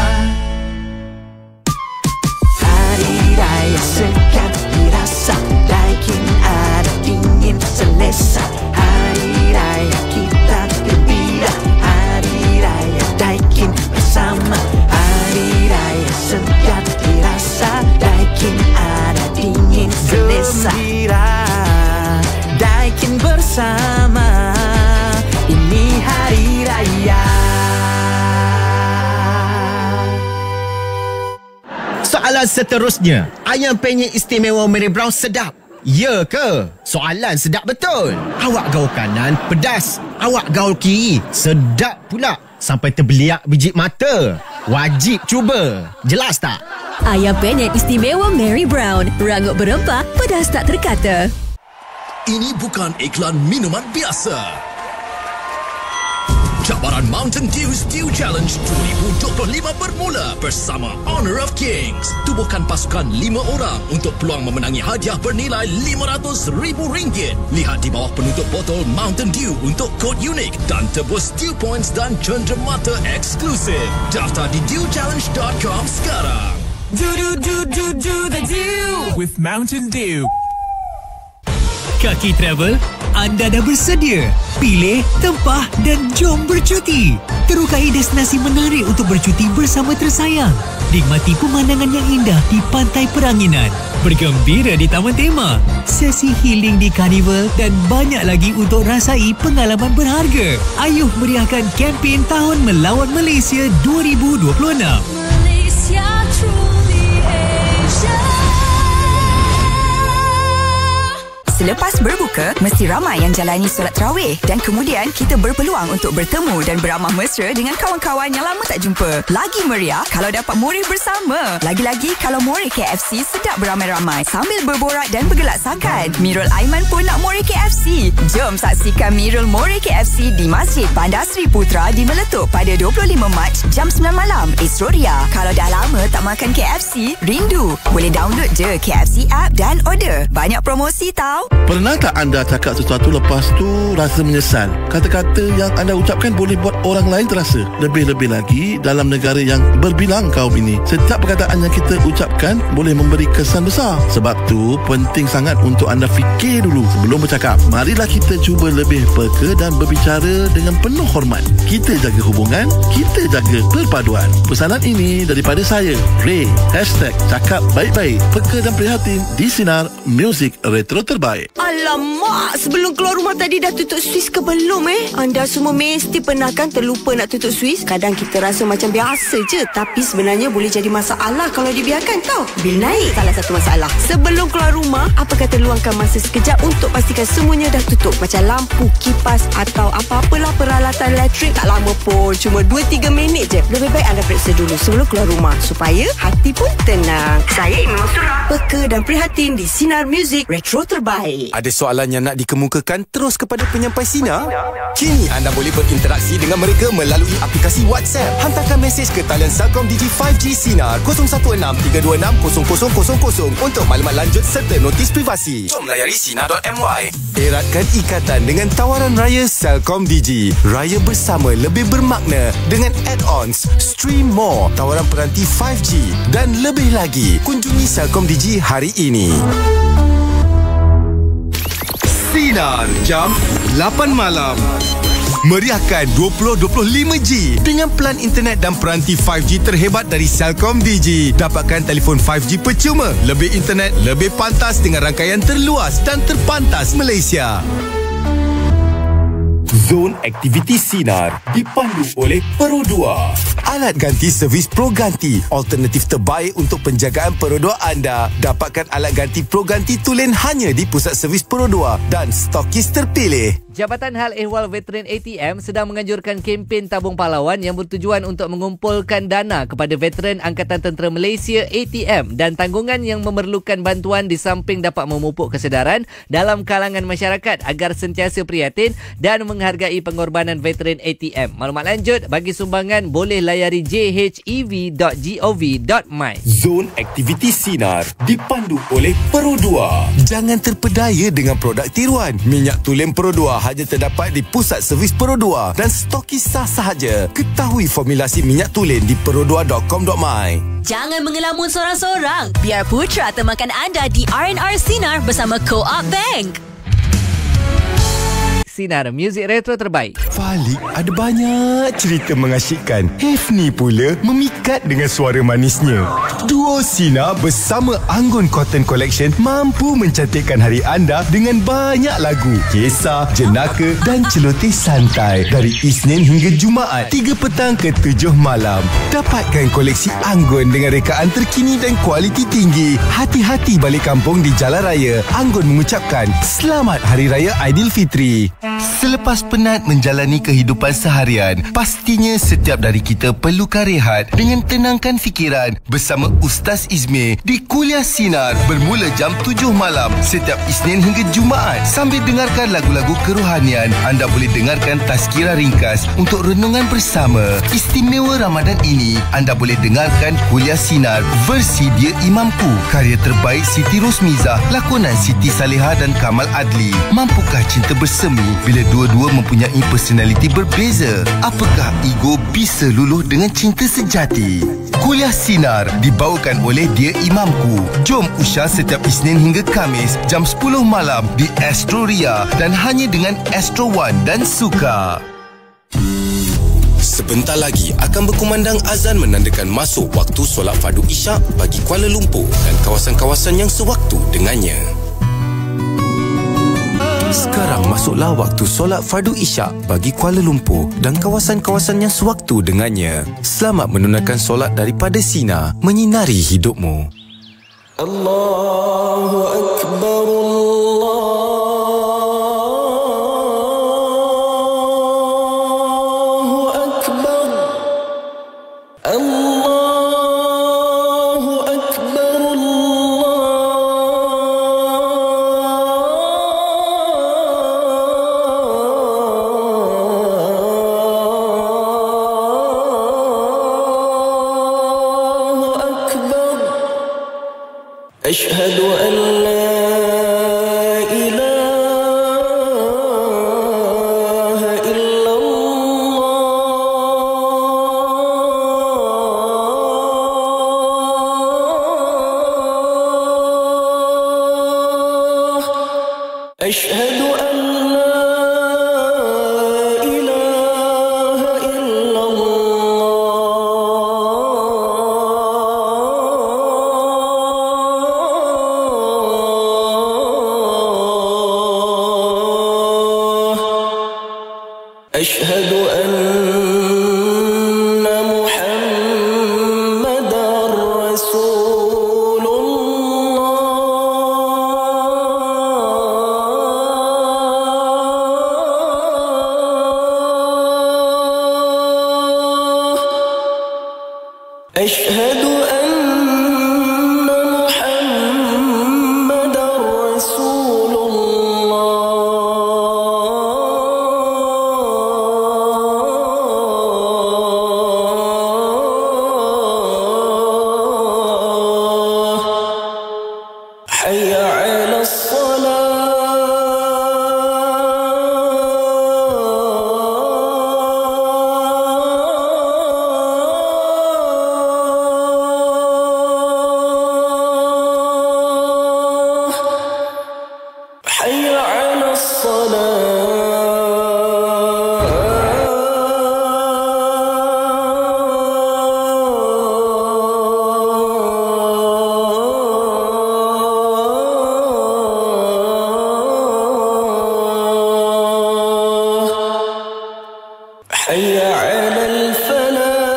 Hari Raya segar dirasa, daging ada dingin selesa. Hari Raya kita gembira, Hari Raya daging bersama. Hari Raya segar dirasa, daging ada dingin selesa. Gembira, daging bersama, ini Hari Raya. Soalan seterusnya, ayam penyet istimewa Mary Brown sedap? Ya ke? Soalan sedap betul. Awak gaul kanan pedas, awak gaul kiri sedap pula sampai terbeliak biji mata. Wajib cuba. Jelas tak? Ayam penyet istimewa Mary Brown. Rangup berempah, pedas tak terkata. Ini bukan iklan minuman biasa. Cabaran Mountain Dew Stew Challenge 2025 bermula bersama Honor of Kings. Tubuhkan pasukan 5 orang untuk peluang memenangi hadiah bernilai RM500,000. Lihat di bawah penutup botol Mountain Dew untuk kod unik dan tebus Dew Points dan cenderamata eksklusif. Daftar di dewchallenge.com sekarang. Do the Dew with Mountain Dew. Kaki Travel, anda dah bersedia? Pilih, tempah dan jom bercuti. Terukai destinasi menarik untuk bercuti bersama tersayang. Nikmati pemandangan yang indah di Pantai Peranginan. Bergembira di Taman Tema. Sesi healing di Carnival dan banyak lagi untuk rasai pengalaman berharga. Ayuh meriahkan kempen Tahun Melawan Malaysia 2026. Malaysia truly Asia. Selepas berbuka, mesti ramai yang jalani solat tarawih dan kemudian kita berpeluang untuk bertemu dan beramah mesra dengan kawan-kawan yang lama tak jumpa. Lagi meriah kalau dapat moreh bersama. Lagi-lagi kalau moreh KFC sedap beramai-ramai sambil berborak dan bergelaksakan. Mirul Aiman pun nak moreh KFC. Jom saksikan Mirul Moreh KFC di Masjid Bandar Seri Putra di Meletup pada 25 Mac jam 9 malam. Esroria, kalau dah lama tak makan KFC, rindu. Boleh download je KFC app dan order. Banyak promosi tau. Pernah tak anda cakap sesuatu lepas tu rasa menyesal? Kata-kata yang anda ucapkan boleh buat orang lain terasa. Lebih-lebih lagi dalam negara yang berbilang kaum ini. Setiap perkataan yang kita ucapkan boleh memberi kesan besar. Sebab tu penting sangat untuk anda fikir dulu sebelum bercakap. Marilah kita cuba lebih peka dan berbicara dengan penuh hormat. Kita jaga hubungan, kita jaga perpaduan. Pesanan ini daripada saya, Ray. #cakap baik-baik. Peka dan prihatin di Sinar Music Retro Terbaik. Alamak, sebelum keluar rumah tadi dah tutup suis ke belum Anda semua mesti pernah kan terlupa nak tutup suis. Kadang kita rasa macam biasa je, tapi sebenarnya boleh jadi masalah kalau dibiarkan tau. Bil naik salah satu masalah. Sebelum keluar rumah, apa kata luangkan masa sekejap untuk pastikan semuanya dah tutup. Macam lampu, kipas atau apa-apalah peralatan elektrik. Tak lama pun, cuma 2-3 minit je. Lebih baik anda periksa dulu sebelum keluar rumah supaya hati pun tenang. Saya Imi Mansura, peka dan prihatin di Sinar Music Retro Terbaik. Ada soalan yang nak dikemukakan terus kepada penyampai Sinar? Kini anda boleh berinteraksi dengan mereka melalui aplikasi WhatsApp. Hantarkan mesej ke talian Celcom Digi 5G Sinar 0163260000 untuk maklumat lanjut serta notis privasi. Jom layari sinar.my. Eratkan ikatan dengan tawaran raya Celcom Digi. Raya bersama lebih bermakna dengan add-ons, stream more, tawaran peranti 5G dan lebih lagi. Kunjungi Celcom Digi hari ini. Sinar jam 8 malam. Meriahkan 2025G dengan plan internet dan peranti 5G terhebat dari Celcom Digi. Dapatkan telefon 5G percuma, lebih internet, lebih pantas dengan rangkaian terluas dan terpantas Malaysia. Zon Aktiviti Sinar dipandu oleh Pro 2. Alat ganti servis Pro Ganti, alternatif terbaik untuk penjagaan Pro 2 anda. Dapatkan alat ganti Pro Ganti tulen hanya di pusat servis Pro 2 dan stokis terpilih. Jabatan Hal Ehwal Veteran ATM sedang menganjurkan kempen tabung pahlawan yang bertujuan untuk mengumpulkan dana kepada veteran Angkatan Tentera Malaysia ATM dan tanggungan yang memerlukan bantuan di samping dapat memupuk kesedaran dalam kalangan masyarakat agar sentiasa prihatin dan menghargai pengorbanan veteran ATM. Maklumat lanjut bagi sumbangan boleh layari jhev.gov.my. Zon Aktiviti Sinar dipandu oleh Pro 2. Jangan terpedaya dengan produk tiruan. Minyak tulen Pro 2 hanya terdapat di pusat servis Pro 2 dan stokis sah sahaja. Ketahui formulasi minyak tulen di pro2.com.my. Jangan mengelamun sorang-sorang. Biar Putra temankan anda di R&R Sinar bersama Co-op Bank. Sinar Muzik Retro terbaik. Falik ada banyak cerita mengasyikkan. Hefni pula memikat dengan suara manisnya. Duo Sinar bersama Anggun Cotton Collection mampu mencantikkan hari anda dengan banyak lagu, kisah, jenaka dan celoteh santai dari Isnin hingga Jumaat 3 petang ke 7 malam. Dapatkan koleksi Anggun dengan rekaan terkini dan kualiti tinggi. Hati-hati balik kampung di Jalan Raya. Anggun mengucapkan Selamat Hari Raya Aidilfitri. Selepas penat menjalani kehidupan seharian, pastinya setiap dari kita perlukan rehat dengan tenangkan fikiran bersama Ustaz Izmir di Kuliah Sinar bermula jam 7 malam setiap Isnin hingga Jumaat. Sambil dengarkan lagu-lagu kerohanian, anda boleh dengarkan tazkirah ringkas untuk renungan bersama. Istimewa Ramadan ini, anda boleh dengarkan Kuliah Sinar versi Dia Imamku, karya terbaik Siti Rosmizah, lakonan Siti Salihah dan Kamal Adli. Mampukah cinta bersemi bila dua-dua mempunyai personaliti berbeza? Apakah ego bisa luluh dengan cinta sejati? Kuliah Sinar dibawakan oleh Dia Imamku. Jom usah setiap Isnin hingga Khamis jam 10 malam di Astroria dan hanya dengan Astro One dan Suka. Sebentar lagi akan berkumandang azan menandakan masuk waktu solat fardu Isyak bagi Kuala Lumpur dan kawasan-kawasan yang sewaktu dengannya. Sekarang masuklah waktu solat fardu Isyak bagi Kuala Lumpur dan kawasan-kawasan yang sewaktu dengannya. Selamat menunaikan solat daripada Sinar, menyinari hidupmu. Allahu Akbar, Allahu Akbar, Allahu Akbar, Allahu Akbar. Ashhadu an la ilaha illallah. Ashhadu an la ilaha illallah. Ashhadu anna Muhammadar Rasulullah. Ashhadu anna Muhammadar Rasulullah. Hayya 'alas salah. Hayya 'alas salah. Hayya 'alal falah.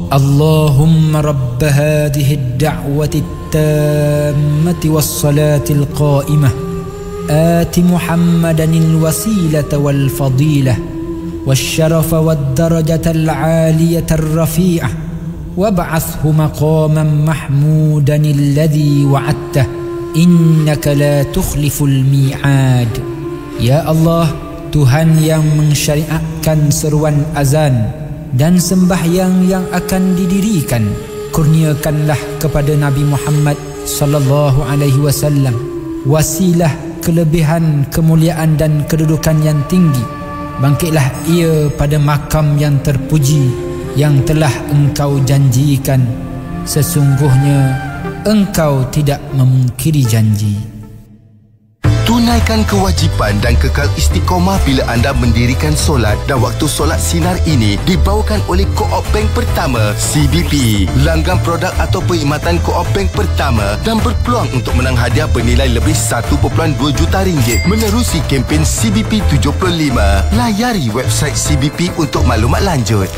اللهم رب هذه الدعوة التامة والصلاة القائمة آت محمدا الوسيلة والفضيلة والشرف والدرجة العالية الرفيعة وابعثه مقاما محمودا الذي وعدته إنك لا تخلف الميعاد. Ya Allah, Tuhan yang mensyariatkan seruan azan dan sembahyang yang akan didirikan, kurniakanlah kepada Nabi Muhammad sallallahu alaihi wasallam wasilah, kelebihan, kemuliaan dan kedudukan yang tinggi. Bangkitlah ia pada makam yang terpuji yang telah Engkau janjikan. Sesungguhnya Engkau tidak memungkiri janji. Tunaikan kewajipan dan kekal istiqomah bila anda mendirikan solat, dan waktu solat sinar ini dibawakan oleh Co-op Bank Pertama CBP. Langgan produk atau perkhidmatan Co-op Bank Pertama dan berpeluang untuk menang hadiah bernilai lebih 1.2 juta ringgit menerusi kempen CBP 75. Layari website CBP untuk maklumat lanjut.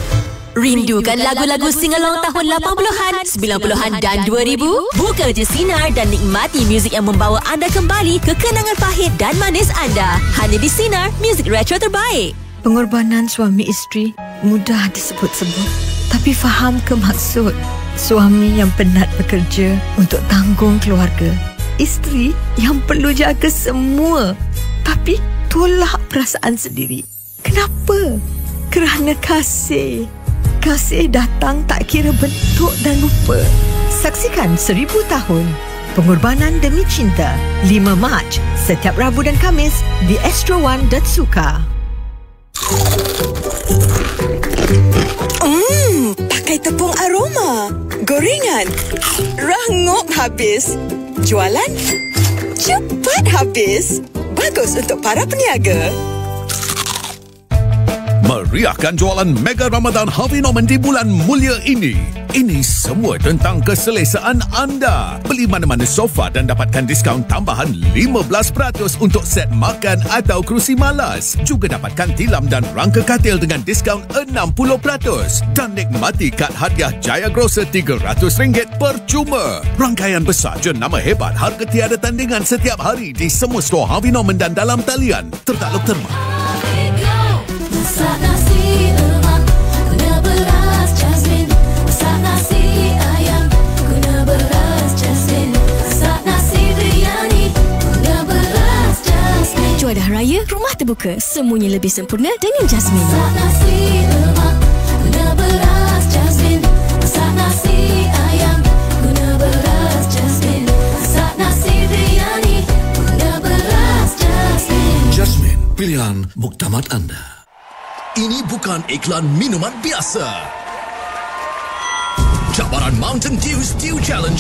Rindukan lagu-lagu singalong tahun 80-an, 90-an dan 2000? Buka je Sinar dan nikmati muzik yang membawa anda kembali ke kenangan pahit dan manis anda. Hanya di Sinar, muzik retro terbaik. Pengorbanan suami isteri mudah disebut-sebut, tapi faham ke maksud? Suami yang penat bekerja untuk tanggung keluarga, isteri yang perlu jaga semua, tapi tolak perasaan sendiri. Kenapa? Kerana kasih. Kasih datang tak kira bentuk dan rupa. Saksikan 1000 tahun Pengorbanan Demi Cinta 5 Mac setiap Rabu dan Khamis di Astro One dan Suka. Pakai tepung aroma, gorengan, rangup habis. Jualan cepat habis. Bagus untuk para peniaga. Meriahkan jualan Mega Ramadan Harvey Norman di bulan mulia ini. Ini semua tentang keselesaan anda. Beli mana-mana sofa dan dapatkan diskaun tambahan 15% untuk set makan atau kerusi malas. Juga dapatkan tilam dan rangka katil dengan diskaun 60%. Dan nikmati kad hadiah Jaya Grocer RM300 percuma. Rangkaian besar jenama hebat, harga tiada tandingan setiap hari di semua store Harvey Norman dan dalam talian. Tertakluk terma. Masak nasi lemak guna beras jasmine. Masak nasi ayam guna beras jasmine. Masak nasi biryani guna beras jasmine. Juadah raya, rumah terbuka, semuanya lebih sempurna dengan jasmine. Masak nasi lemak guna beras jasmine. Masak nasi ayam guna beras jasmine. Masak nasi biryani guna beras jasmine. Jasmine, pilihan muktamad anda. Ini bukan iklan minuman biasa. Cabaran Mountain Dew Stew Challenge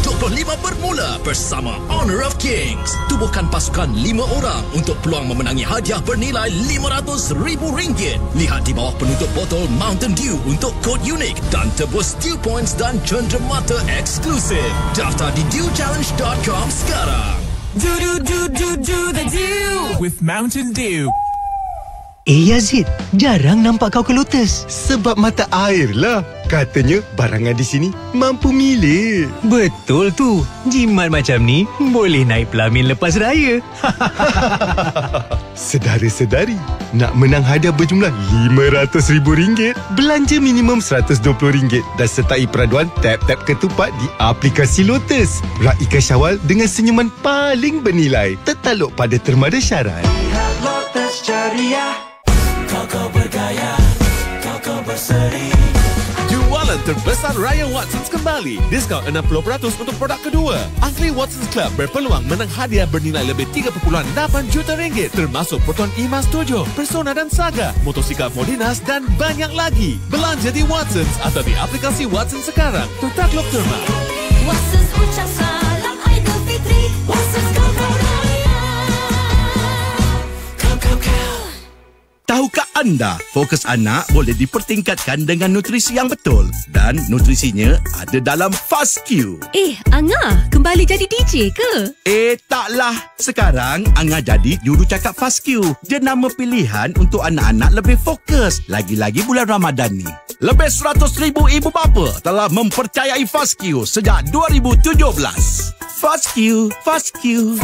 2025 bermula bersama Honor of Kings. Tubuhkan pasukan 5 orang untuk peluang memenangi hadiah bernilai RM500,000. Lihat di bawah penutup botol Mountain Dew untuk kod unik dan tebus Dew Points dan cenderamata eksklusif. Daftar di dewchallenge.com sekarang. Do the Dew with Mountain Dew. Yazid, jarang nampak kau ke Lotus. Sebab mata air lah. Katanya barangan di sini mampu milik. Betul tu. Jimat macam ni boleh naik pelamin lepas raya. Sedara-sedari, nak menang hadiah berjumlah RM500,000? Belanja minimum RM120 dan sertai peraduan tap-tap ketupat di aplikasi Lotus. Raikan Syawal dengan senyuman paling bernilai. Tertakluk pada terma dan syarat. Lihat Lotus Ceria. Kau bergaya, kau berseri. Jualan terbesar Raya Watsons kembali. Diskaun 60% untuk produk kedua. Ahli Watsons Club berpeluang menang hadiah bernilai lebih RM3.8 juta termasuk Proton Emas 7, Persona dan Saga, motosikal Modinas dan banyak lagi. Belanja di Watsons atau di aplikasi Watsons sekarang. Tertakluk terma. Watsons ucap salam Aidilfitri. Watsons kau raya. Kau. Tahukah anda, fokus anak boleh dipertingkatkan dengan nutrisi yang betul dan nutrisinya ada dalam FastQ. Anga, kembali jadi DJ ke? Taklah. Sekarang Anga jadi jurucakap FastQ. Dia nama pilihan untuk anak-anak lebih fokus. Lagi-lagi bulan Ramadan ni. Lebih 100,000 ibu bapa telah mempercayai FastQ sejak 2017. FastQ, FastQ.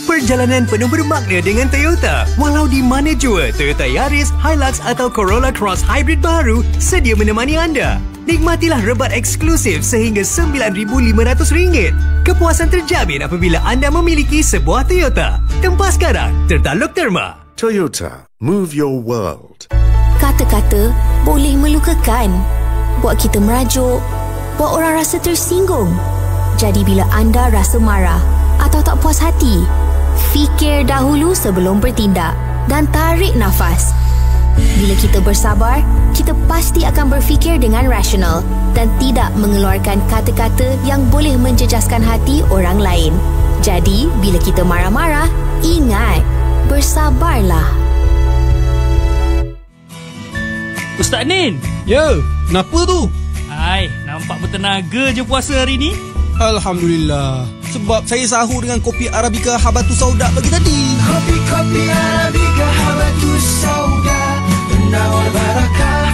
Perjalanan penuh bermakna dengan Toyota. Walau di mana jua, Toyota Yaris, Hilux atau Corolla Cross Hybrid baru sedia menemani anda. Nikmatilah rebat eksklusif sehingga RM9,500. Kepuasan terjamin apabila anda memiliki sebuah Toyota. Tempah sekarang, tertaluk terma. Toyota, move your world. Kata-kata boleh melukakan, buat kita merajuk, buat orang rasa tersinggung. Jadi bila anda rasa marah atau tak puas hati, fikir dahulu sebelum bertindak dan tarik nafas. Bila kita bersabar, kita pasti akan berfikir dengan rasional dan tidak mengeluarkan kata-kata yang boleh menjejaskan hati orang lain. Jadi, bila kita marah-marah, ingat, bersabarlah. Ustaz Nin. Ya, kenapa tu? Hai, nampak bertenaga je puasa hari ni. Alhamdulillah. Sebab saya sahur dengan kopi Arabica Habatus Sauda pagi tadi. Kopi Arabica Habatus Sauda, penawar barakah.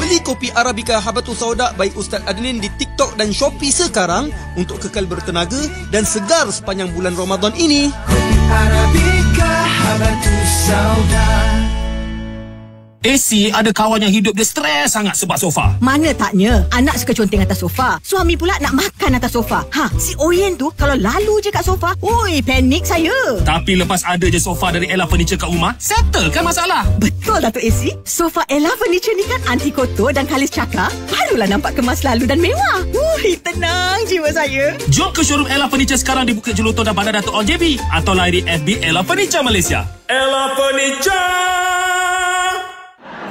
Beli kopi Arabica Habatus Sauda by Ustaz Adnin di TikTok dan Shopee sekarang untuk kekal bertenaga dan segar sepanjang bulan Ramadan ini. Kopi Arabica Habatus Sauda. AC ada kawan yang hidup dia stres sangat sebab sofa. Mana taknya, anak suka conteng atas sofa. Suami pula nak makan atas sofa. Si Oyen tu kalau lalu je kat sofa, oi, panik saya. Tapi lepas ada je sofa dari Ella Furniture kat rumah, settle kan masalah. Betul Datuk AC. Sofa Ella Furniture ni kan anti kotor dan kalis cakar. Barulah nampak kemas lalu dan mewah. Tenang jiwa saya. Jom ke showroom Ella Furniture sekarang di Bukit Jelutong dan Bandar Datuk JB atau layari FB Ella Furniture Malaysia. Ella Furniture.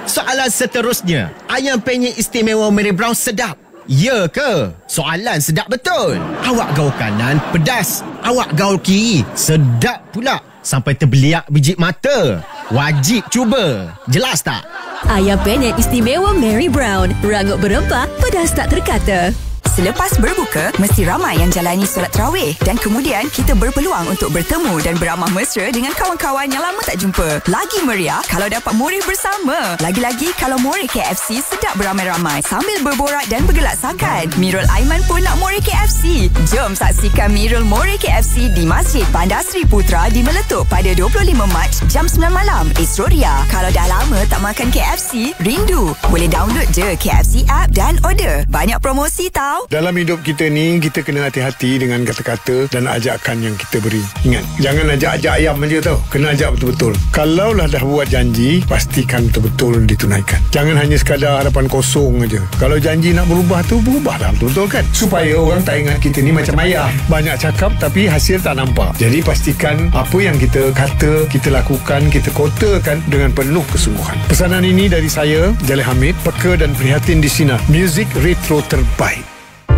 Soalan seterusnya, ayam penyet istimewa Mary Brown sedap? Ya ke? Soalan sedap betul. Awak gaul kanan pedas, awak gaul kiri sedap pula sampai terbeliak biji mata. Wajib cuba. Jelas tak? Ayam penyet istimewa Mary Brown. Rangup berempah, pedas tak terkata. Selepas berbuka, mesti ramai yang jalani solat tarawih dan kemudian kita berpeluang untuk bertemu dan beramah mesra dengan kawan-kawan yang lama tak jumpa. Lagi meriah kalau dapat moreh bersama. Lagi-lagi kalau moreh KFC sedap beramai-ramai sambil berborak dan bergelak sakan. Mirul Aiman pun nak moreh KFC. Jom saksikan Mirul Moreh KFC di Masjid Bandar Seri Putra di Meletup pada 25 Mac jam 9 malam. Suria, kalau dah lama tak makan KFC, rindu? Boleh download je KFC app dan order. Banyak promosi tau. Dalam hidup kita ni, kita kena hati-hati dengan kata-kata dan ajakan yang kita beri. Ingat, jangan ajak-ajak ayam je tau. Kena ajak betul-betul. Kalaulah dah buat janji, pastikan betul-betul ditunaikan. Jangan hanya sekadar harapan kosong aja. Kalau janji nak berubah tu, berubahlah betul-betul kan. Supaya orang tak ingat kita ni macam ayah. Banyak cakap tapi hasil tak nampak. Jadi pastikan apa yang kita kata, kita lakukan, kita kotakan dengan penuh kesungguhan. Pesanan ini dari saya, Jalil Hamid, peka dan prihatin di Sinar. Muzik retro terbaik.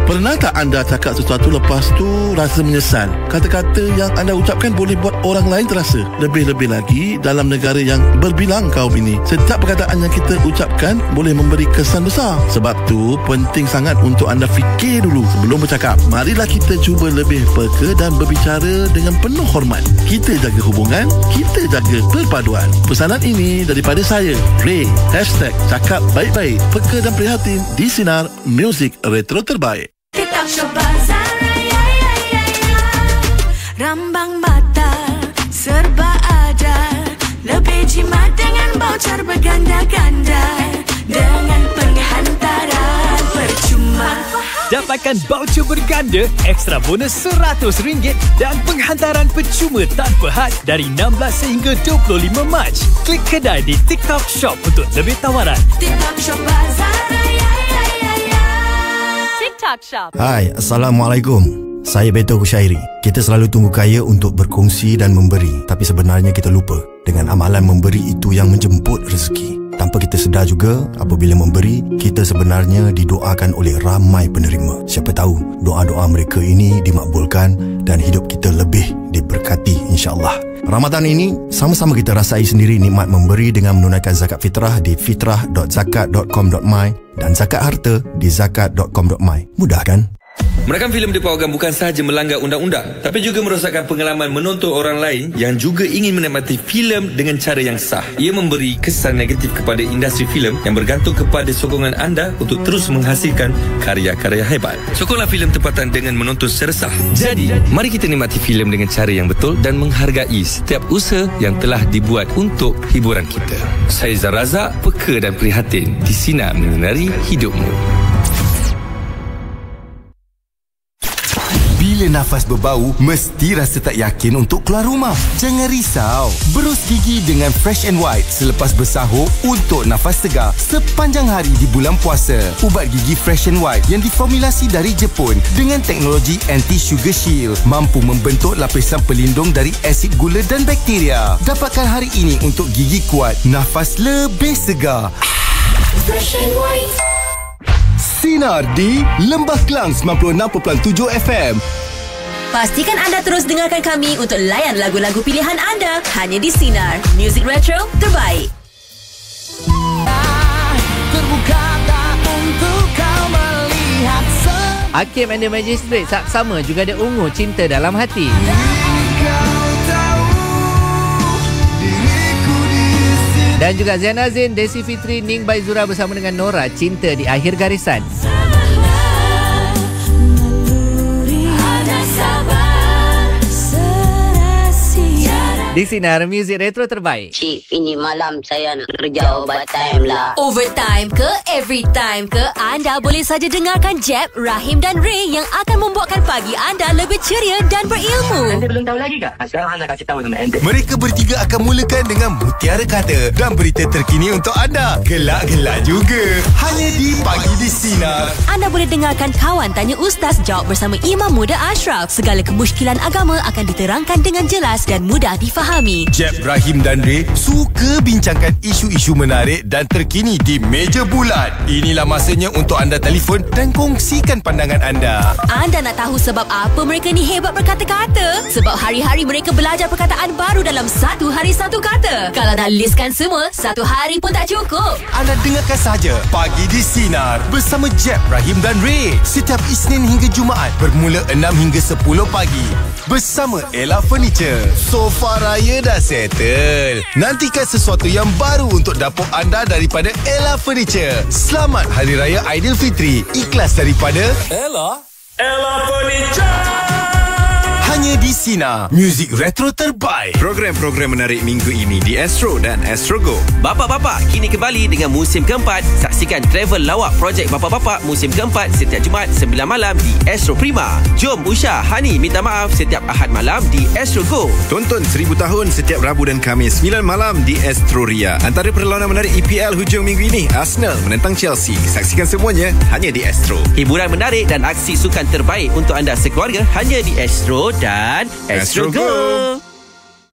Pernah tak anda cakap sesuatu lepas tu rasa menyesal? Kata-kata yang anda ucapkan boleh buat orang lain terasa. Lebih-lebih lagi dalam negara yang berbilang kaum ini. Setiap perkataan yang kita ucapkan boleh memberi kesan besar. Sebab tu penting sangat untuk anda fikir dulu sebelum bercakap. Marilah kita cuba lebih peka dan berbicara dengan penuh hormat. Kita jaga hubungan, kita jaga perpaduan. Pesanan ini daripada saya, Ray. #cakap baik-baik. Peka dan prihatin di Sinar Muzik Retro Terbaik. TikTok Shop Bazar Raya, Rambang Batal, serba ada. Lebih jimat dengan voucher berganda-ganda, dengan penghantaran percuma. Dapatkan voucher berganda, ekstra bonus RM100 dan penghantaran percuma tanpa had dari 16 sehingga 25 Mac. Klik kedai di TikTok Shop untuk lebih tawaran. TikTok Shop Bazar Raya. TikTok Shop. Hai, Assalamualaikum. Saya Beto Kushairi. Kita selalu tunggu kaya untuk berkongsi dan memberi, tapi sebenarnya kita lupa. Dengan amalan memberi itu yang menjemput rezeki. Tanpa kita sedar juga, apabila memberi, kita sebenarnya didoakan oleh ramai penerima. Siapa tahu, doa-doa mereka ini dimakbulkan dan hidup kita lebih diberkati insya-Allah. Ramadan ini, sama-sama kita rasai sendiri nikmat memberi dengan menunaikan zakat fitrah di fitrah.zakat.com.my dan zakat harta di zakat.com.my. Mudah kan? Merakam filem dipawarkan bukan sahaja melanggar undang-undang, tapi juga merosakkan pengalaman menonton orang lain yang juga ingin menikmati filem dengan cara yang sah. Ia memberi kesan negatif kepada industri filem yang bergantung kepada sokongan anda untuk terus menghasilkan karya-karya hebat. Sokonglah filem tempatan dengan menonton secara sah. Jadi, mari kita nikmati filem dengan cara yang betul dan menghargai setiap usaha yang telah dibuat untuk hiburan kita. Saya Zaraza, peka dan prihatin di Sinar Menyinari Hidupmu. Bila nafas berbau, mesti rasa tak yakin untuk keluar rumah. Jangan risau. Berus gigi dengan Fresh and White selepas bersahur untuk nafas segar sepanjang hari di bulan puasa. Ubat gigi Fresh and White yang diformulasi dari Jepun dengan teknologi anti-sugar shield mampu membentuk lapisan pelindung dari asid gula dan bakteria. Dapatkan hari ini untuk gigi kuat, nafas lebih segar. Fresh and White. Sinar di Lembah Kelang 96.7 FM. Pastikan anda terus dengarkan kami untuk layan lagu-lagu pilihan anda hanya di Sinar. Music Retro terbaik. Hakim and the Magistrate sama juga ada ungu Cinta Dalam Hati. Dan juga Ziana Zain, Desi Fitri, Ning Baizura bersama dengan Nora, Cinta di Akhir Garisan. Di Sinar Music Retro terbaik. Cik, ini malam saya nak kerja overtime lah. Overtime ke, every time ke, anda boleh saja dengarkan Jeb, Rahim dan Ray yang akan membuatkan pagi anda lebih ceria dan berilmu. Anda belum tahu lagi kah? Sekarang anda kasih tahu sama anda. Mereka bertiga akan mulakan dengan Mutiara Kata dan berita terkini untuk anda. Gelak-gelak juga. Hanya di Pagi di Sinar. Anda boleh dengarkan Kawan Tanya Ustaz jawab bersama Imam Muda Ashraf. Segala kemusykilan agama akan diterangkan dengan jelas dan mudah difahami. Jeb, Rahim dan Ray suka bincangkan isu-isu menarik dan terkini di meja bulat. Inilah masanya untuk anda telefon dan kongsikan pandangan anda. Anda nak tahu sebab apa mereka ni hebat berkata-kata? Sebab hari-hari mereka belajar perkataan baru dalam satu hari satu kata. Kalau nak listkan semua, satu hari pun tak cukup. Anda dengarkan saja Pagi di Sinar bersama Jeb, Rahim dan Ray setiap Isnin hingga Jumaat bermula 6 hingga 10 pagi bersama Ella Furniture. Sofa raya dah settle. Nantikan sesuatu yang baru untuk dapur anda daripada Ella Furniture. Selamat Hari Raya Aidilfitri. Ikhlas daripada Ella Furniture. Hanya di Sinar Music Retro terbaik. Program-program menarik minggu ini di Astro dan Astro Go. Bapak-bapak kini kembali dengan musim keempat. Saksikan travel lawak projek Bapak-bapak musim keempat setiap Jumaat 9 malam di Astro Prima. Jom Usha, Hani minta maaf setiap Ahad malam di Astro Go. Tonton 1000 tahun setiap Rabu dan Khamis 9 malam di Astro Ria. Antara perlawanan menarik EPL hujung minggu ini, Arsenal menentang Chelsea. Saksikan semuanya hanya di Astro. Hiburan menarik dan aksi sukan terbaik untuk anda sekeluarga hanya di Astro dan Astro Go.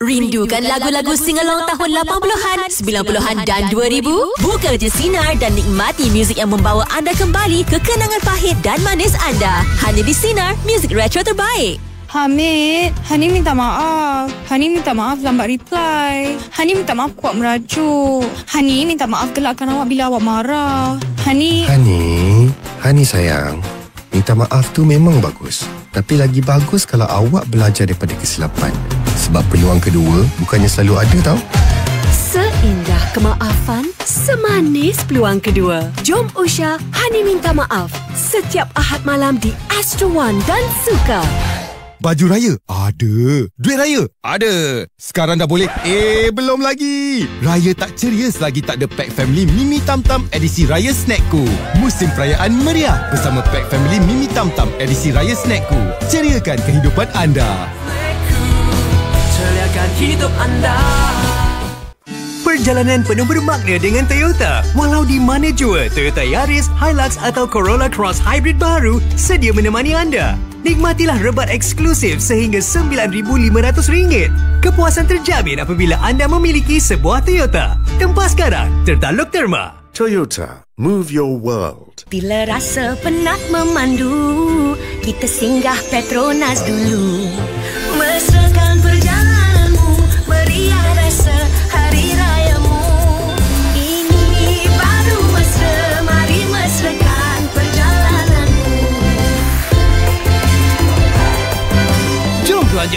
Rindukan lagu-lagu singalong tahun 80-an, 90-an dan 2000? Buka je Sinar dan nikmati muzik yang membawa anda kembali ke kenangan pahit dan manis anda. Hanya di Sinar, muzik retro terbaik. Hamid, Hani minta maaf. Hani minta maaf lambat reply. Hani minta maaf kuat merajuk. Hani minta maaf gelakkan awak bila awak marah. Hani sayang, minta maaf tu memang bagus. Tapi lagi bagus kalau awak belajar daripada kesilapan. Sebab peluang kedua bukannya selalu ada tau. Seindah kemaafan, semanis peluang kedua. Jom Usha, Hani minta maaf. Setiap Ahad malam di Astro One dan Suka. Baju raya? Ada. Duit raya? Ada. Sekarang dah boleh? Belum lagi. Raya tak ceria selagi tak ada Pack Family Mimi Tam Tam edisi Raya Snackku. Musim perayaan meriah bersama Pack Family Mimi Tam Tam edisi Raya Snackku. Ceriakan kehidupan anda. Ceriakan hidup anda. Perjalanan penuh bermakna dengan Toyota. Walau di mana jua, Toyota Yaris, Hilux atau Corolla Cross Hybrid baru sedia menemani anda. Nikmatilah rebat eksklusif sehingga RM9,500. Kepuasan terjamin apabila anda memiliki sebuah Toyota. Tempah sekarang, tertaluk terma. Toyota, move your world. Bila rasa penat memandu, kita singgah Petronas dulu. Mesrakan perjalananmu, meriah rasa hari rayamu. Ini baru mesra, mari mesrakan perjalananmu.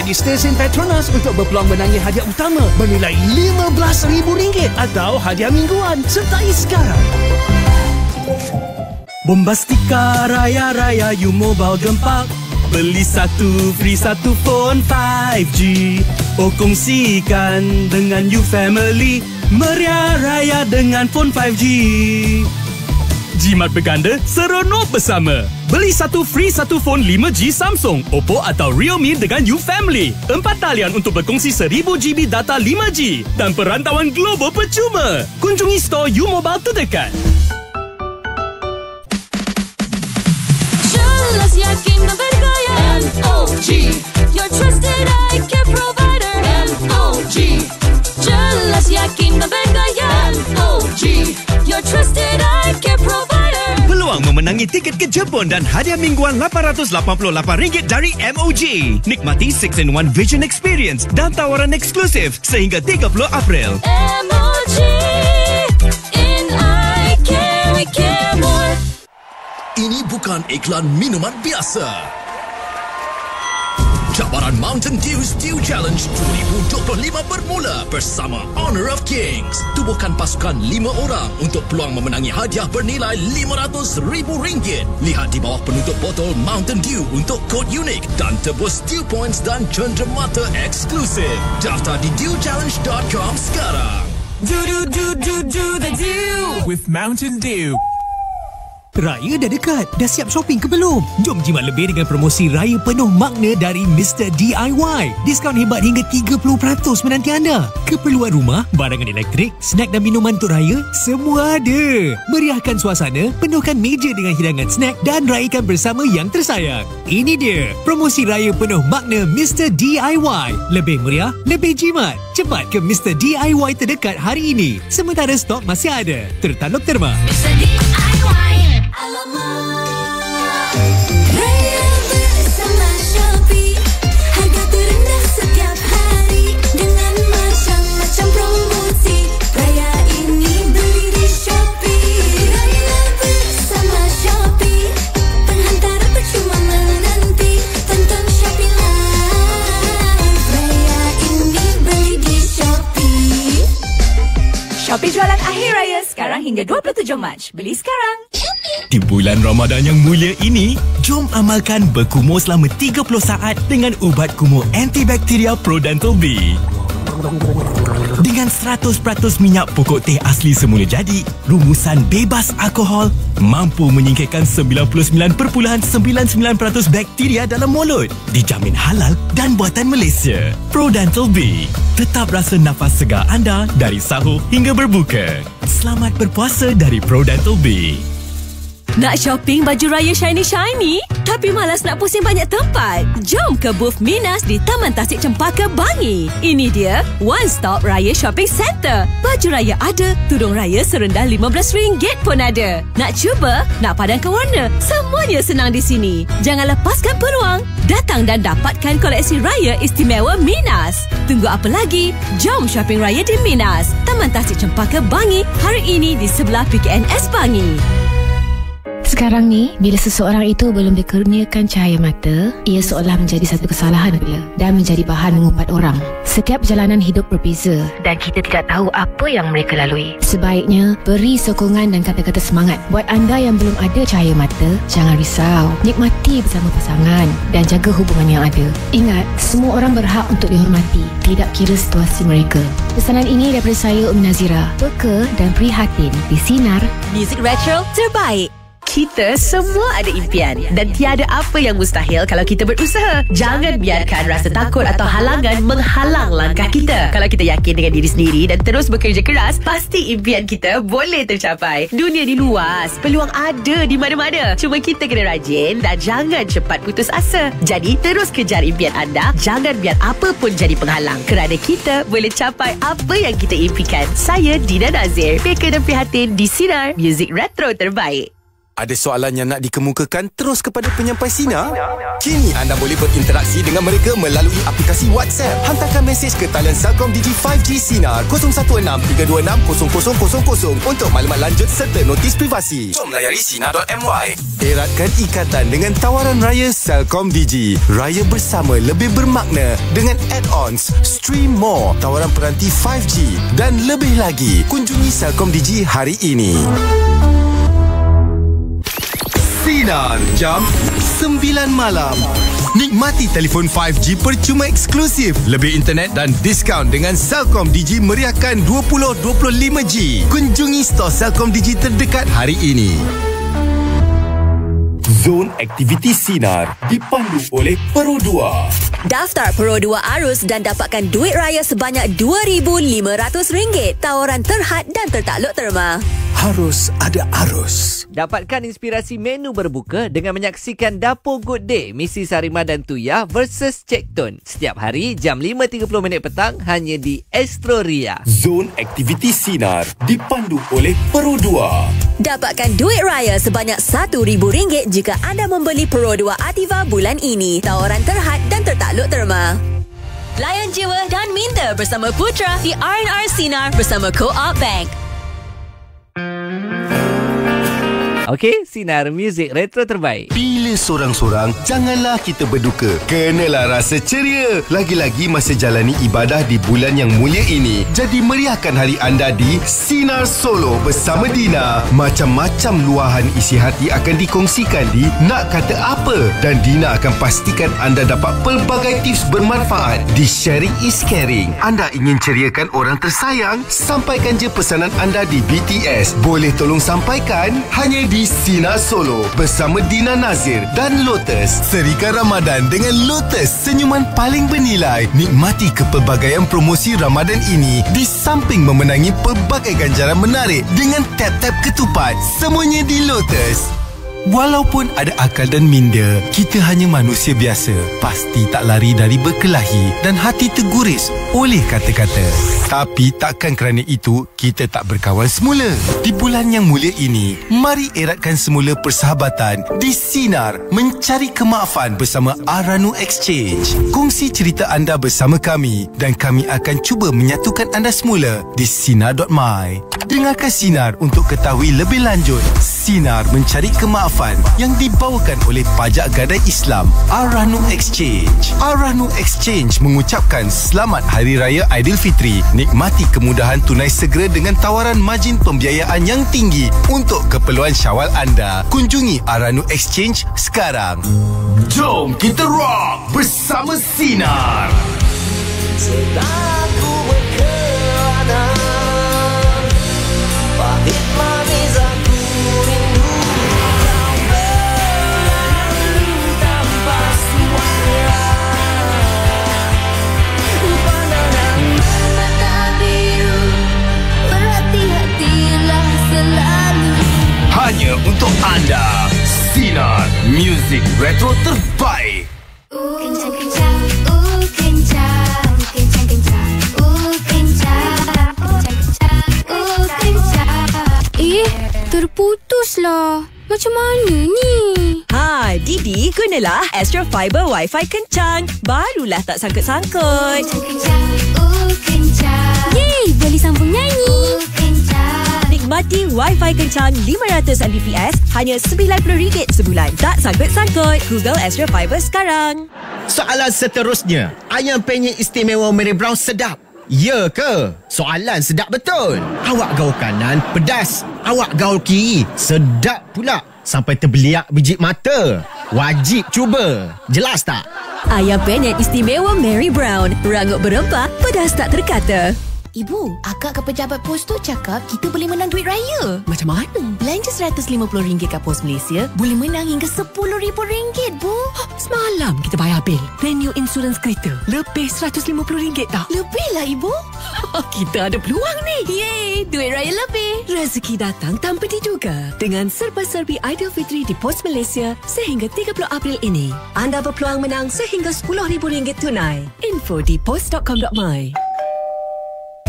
di stesen Petronas untuk berpeluang menangi hadiah utama bernilai RM15,000 atau hadiah mingguan. Sertai sekarang. Bombastika Raya-Raya U Mobile gempak. Beli satu, free satu phone 5G. Oh, kongsikan dengan You Family. Meriah raya dengan phone 5G. Jimat berganda, seronok bersama. Beli satu, free satu phone 5G Samsung, Oppo atau Realme dengan You Family. 4 talian untuk berkongsi 1000GB data 5G dan perantauan global percuma. Kunjungi store U Mobile terdekat. Jelas yakin dan bergaya. MOG, your trusted eye care provider. MOG, jelas yakin dan bergaya. MOG, your trusted eye care provider. Peluang memenangi tiket ke Jepun dan hadiah mingguan RM888 dari MOG. Nikmati 6-in-1 Vision Experience dan tawaran eksklusif sehingga 30 April. MOG, in eye care we care more. Ini bukan iklan minuman biasa. Cabaran Mountain Dew's Dew Challenge 2025 bermula bersama Honor of Kings. Tubuhkan pasukan 5 orang untuk peluang memenangi hadiah bernilai RM500,000. Lihat di bawah penutup botol Mountain Dew untuk kod unik dan tebus Dew Points dan cenderamata eksklusif. Daftar di dewchallenge.com sekarang. Do the Dew with Mountain Dew. Raya dah dekat. Dah siap shopping ke belum? Jom jimat lebih dengan promosi Raya penuh makna dari Mr. DIY. Diskaun hebat hingga 30% menanti anda. Keperluan rumah, barangan elektrik, snack dan minuman untuk raya, semua ada. Meriahkan suasana, penuhkan meja dengan hidangan snack dan raikan bersama yang tersayang. Ini dia, promosi Raya penuh makna Mr. DIY. Lebih meriah, lebih jimat. Cepat ke Mr. DIY terdekat hari ini. Sementara stok masih ada. Tertaluk terma. Mr. DIY. Raya bersama Shopee. Harga terendah setiap hari dengan macam-macam promosi. Raya ini beli di Shopee. Raya bersama Shopee. Penghantara percuma menanti. Tonton Shopee Live. Raya ini beli di Shopee. Shopee jualan akhir raya sekarang hingga 27 Mac. Beli sekarang. Di bulan Ramadan yang mulia ini, jom amalkan berkumur selama 30 saat dengan ubat kumur antibakteria Prodental B. Dengan 100% minyak pokok teh asli semula jadi, rumusan bebas alkohol, mampu menyingkirkan 99.99% bakteria dalam mulut. Dijamin halal dan buatan Malaysia. Prodental B. Tetap rasa nafas segar anda dari sahur hingga berbuka. Selamat berpuasa dari Prodental B. Nak shopping baju raya shiny-shiny? Tapi malas nak pusing banyak tempat? Jom ke booth Minas di Taman Tasik Cempaka Bangi. Ini dia One Stop Raya Shopping Centre. Baju raya ada, tudung raya serendah RM15 pun ada. Nak cuba? Nak padankan warna? Semuanya senang di sini. Jangan lepaskan peluang. Datang dan dapatkan koleksi raya istimewa Minas. Tunggu apa lagi? Jom shopping raya di Minas, Taman Tasik Cempaka Bangi hari ini di sebelah PKNS Bangi. Sekarang ni, bila seseorang itu belum dikurniakan cahaya mata, ia seolah menjadi satu kesalahan pula dan menjadi bahan mengupat orang. Setiap perjalanan hidup berbeza dan kita tidak tahu apa yang mereka lalui. Sebaiknya, beri sokongan dan kata-kata semangat. Buat anda yang belum ada cahaya mata, jangan risau. Nikmati bersama pasangan dan jaga hubungan yang ada. Ingat, semua orang berhak untuk dihormati, tidak kira situasi mereka. Pesanan ini daripada saya, Umi Nazira. Peka dan prihatin di Sinar. Music Retro terbaik. Kita semua ada impian dan tiada apa yang mustahil kalau kita berusaha. Jangan biarkan rasa takut atau halangan menghalang langkah kita. Kalau kita yakin dengan diri sendiri dan terus bekerja keras, pasti impian kita boleh tercapai. Dunia ni luas, peluang ada di mana-mana. Cuma kita kena rajin dan jangan cepat putus asa. Jadi terus kejar impian anda. Jangan biar apa pun jadi penghalang. Kerana kita boleh capai apa yang kita impikan. Saya Dina Nazir, peka dan prihatin di Sinar Music Retro terbaik. Ada soalan yang nak dikemukakan terus kepada penyampai Sinar? Kini anda boleh berinteraksi dengan mereka melalui aplikasi WhatsApp. Hantarkan mesej ke talian Celcom Digi 5G Sinar 016-326-0000 untuk maklumat lanjut serta notis privasi. Jom layari sinar.my. Eratkan ikatan dengan tawaran raya Celcom Digi. Raya bersama lebih bermakna dengan add-ons, stream more, tawaran peranti 5G dan lebih lagi. Kunjungi Celcom Digi hari ini. Sinar jam 9 malam. Nikmati telefon 5G percuma eksklusif, lebih internet dan diskaun dengan Celcom Digi meriahkan 2025G. Kunjungi stor Celcom Digi terdekat hari ini. Zon Aktiviti Sinar dipandu oleh Pro 2. Daftar Pro 2 Arus dan dapatkan duit raya sebanyak RM2,500. Tawaran terhad dan tertakluk terma. Harus ada arus. Dapatkan inspirasi menu berbuka dengan menyaksikan Dapur Good Day Misi Sarima dan Tuya versus Cik Tun setiap hari jam 5.30 petang hanya di Astro Ria. Zon Aktiviti Sinar dipandu oleh Pro 2. Dapatkan duit raya sebanyak RM1,000 jika anda membeli Pro 2 Ativa bulan ini. Tawaran terhad dan tertakluk terma. Layan jiwa dan minda bersama Putra di R&R Sinar bersama Co-op Bank. Okey, Sinar Muzik Retro terbaik. Bila sorang-sorang, janganlah kita berduka. Kenalah rasa ceria. Lagi-lagi masa jalani ibadah di bulan yang mulia ini. Jadi meriahkan hari anda di Sinar Solo bersama Dina. Macam-macam luahan isi hati akan dikongsikan di Nak Kata Apa. Dan Dina akan pastikan anda dapat pelbagai tips bermanfaat di Sharing is Caring. Anda ingin ceriakan orang tersayang? Sampaikan je pesanan anda di BTS. Boleh tolong sampaikan? Hanya di Sinar Solo bersama Dina Nazir dan Lotus. Serikan Ramadan dengan Lotus, senyuman paling bernilai. Nikmati kepelbagaian promosi Ramadan ini di samping memenangi pelbagai ganjaran menarik dengan tap-tap ketupat. Semuanya di Lotus. Walaupun ada akal dan minda, kita hanya manusia biasa. Pasti tak lari dari berkelahi dan hati terguris oleh kata-kata. Tapi takkan kerana itu, kita tak berkawan semula. Di bulan yang mulia ini, mari eratkan semula persahabatan di Sinar Mencari Kemaafan bersama Aranu Exchange. Kongsi cerita anda bersama kami dan kami akan cuba menyatukan anda semula di Sinar.my. Dengarkan Sinar untuk ketahui lebih lanjut. Sinar Mencari Kemaafan yang dibawakan oleh Pajak Gadai Islam Aranu Exchange. Aranu Exchange mengucapkan Selamat Hari Raya Aidilfitri. Nikmati kemudahan tunai segera dengan tawaran margin pembiayaan yang tinggi untuk keperluan Syawal anda. Kunjungi Aranu Exchange sekarang. Jom kita rock bersama Sinar. Sedaku berkelana, pahit manis aku rindu. Kau berlalu tanpa suara, pandangan mata biru, berhati-hatilah selalu. Hanya untuk anda, Sinar Muzik Retro terbaik. Kencang-kencang, kencang, kencang-kencang, kencang, kencang, kencang. Terputuslah. Macam mana ni? Ha, Didi, gunalah Astro Fiber Wi-Fi kencang. Barulah tak sangkut-sangkut. Kencang, kencang. Yeay, boleh sambung nyanyi. Nikmati Wi-Fi kencang 500 Mbps hanya RM90 sebulan. Tak sangkut-sangkut. Google Astro Fiber sekarang. Soalan seterusnya. Ayam penyet istimewa Mary Brown sedap? Ya ke? Soalan sedap betul. Awak gaul kanan pedas, awak gaul kiri sedap pula. Sampai terbeliak biji mata. Wajib cuba. Jelas tak? Ayam penyet istimewa Mary Brown. Rangup berempah, pedas tak terkata. Ibu, akak ke pejabat pos tu cakap kita boleh menang duit raya. Macam mana? Belanja RM150 kat Pos Malaysia, boleh menang hingga RM10,000, Bu. Semalam kita bayar bil. Renew insurans kereta. Lebih RM150 tak? Lebihlah, Ibu. Kita ada peluang ni. Yeay, duit raya lebih. Rezeki datang tanpa diduga. Dengan serba-serbi Aidilfitri di Pos Malaysia sehingga 30 April ini, anda berpeluang menang sehingga RM10,000 tunai. Info di pos.com.my.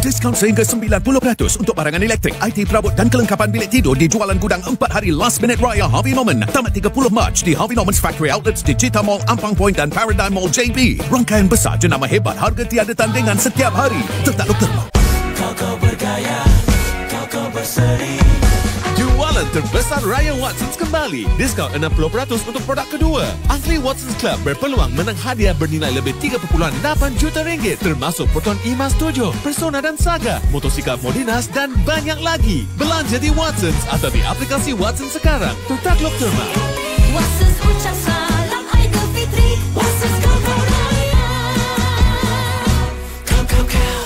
Diskaun sehingga 90% untuk barangan elektrik, IT perabot dan kelengkapan bilik tidur di jualan gudang 4 hari Last Minute Raya Harvey Norman. Tamat 30 Mac di Harvey Norman's Factory Outlets di Cheetah Mall, Ampang Point dan Paradigm Mall JB. Rangkaian besar jenama hebat, harga tiada tandingan setiap hari. Tertakluk terma. Kau bergaya, kau berseri. Jualan terbesar Raya Watsons kembali. Diskaun 60% untuk produk kedua. Ahli Watsons Club berpeluang menang hadiah bernilai lebih 3.8 juta ringgit, termasuk Proton Emas 7, Persona dan Saga, motosikal Modinas dan banyak lagi. Belanja di Watsons atau di aplikasi Watsons sekarang. Tertakluk terma. Watsons ucap salam Aidilfitri. Watsons kau raya. Kau.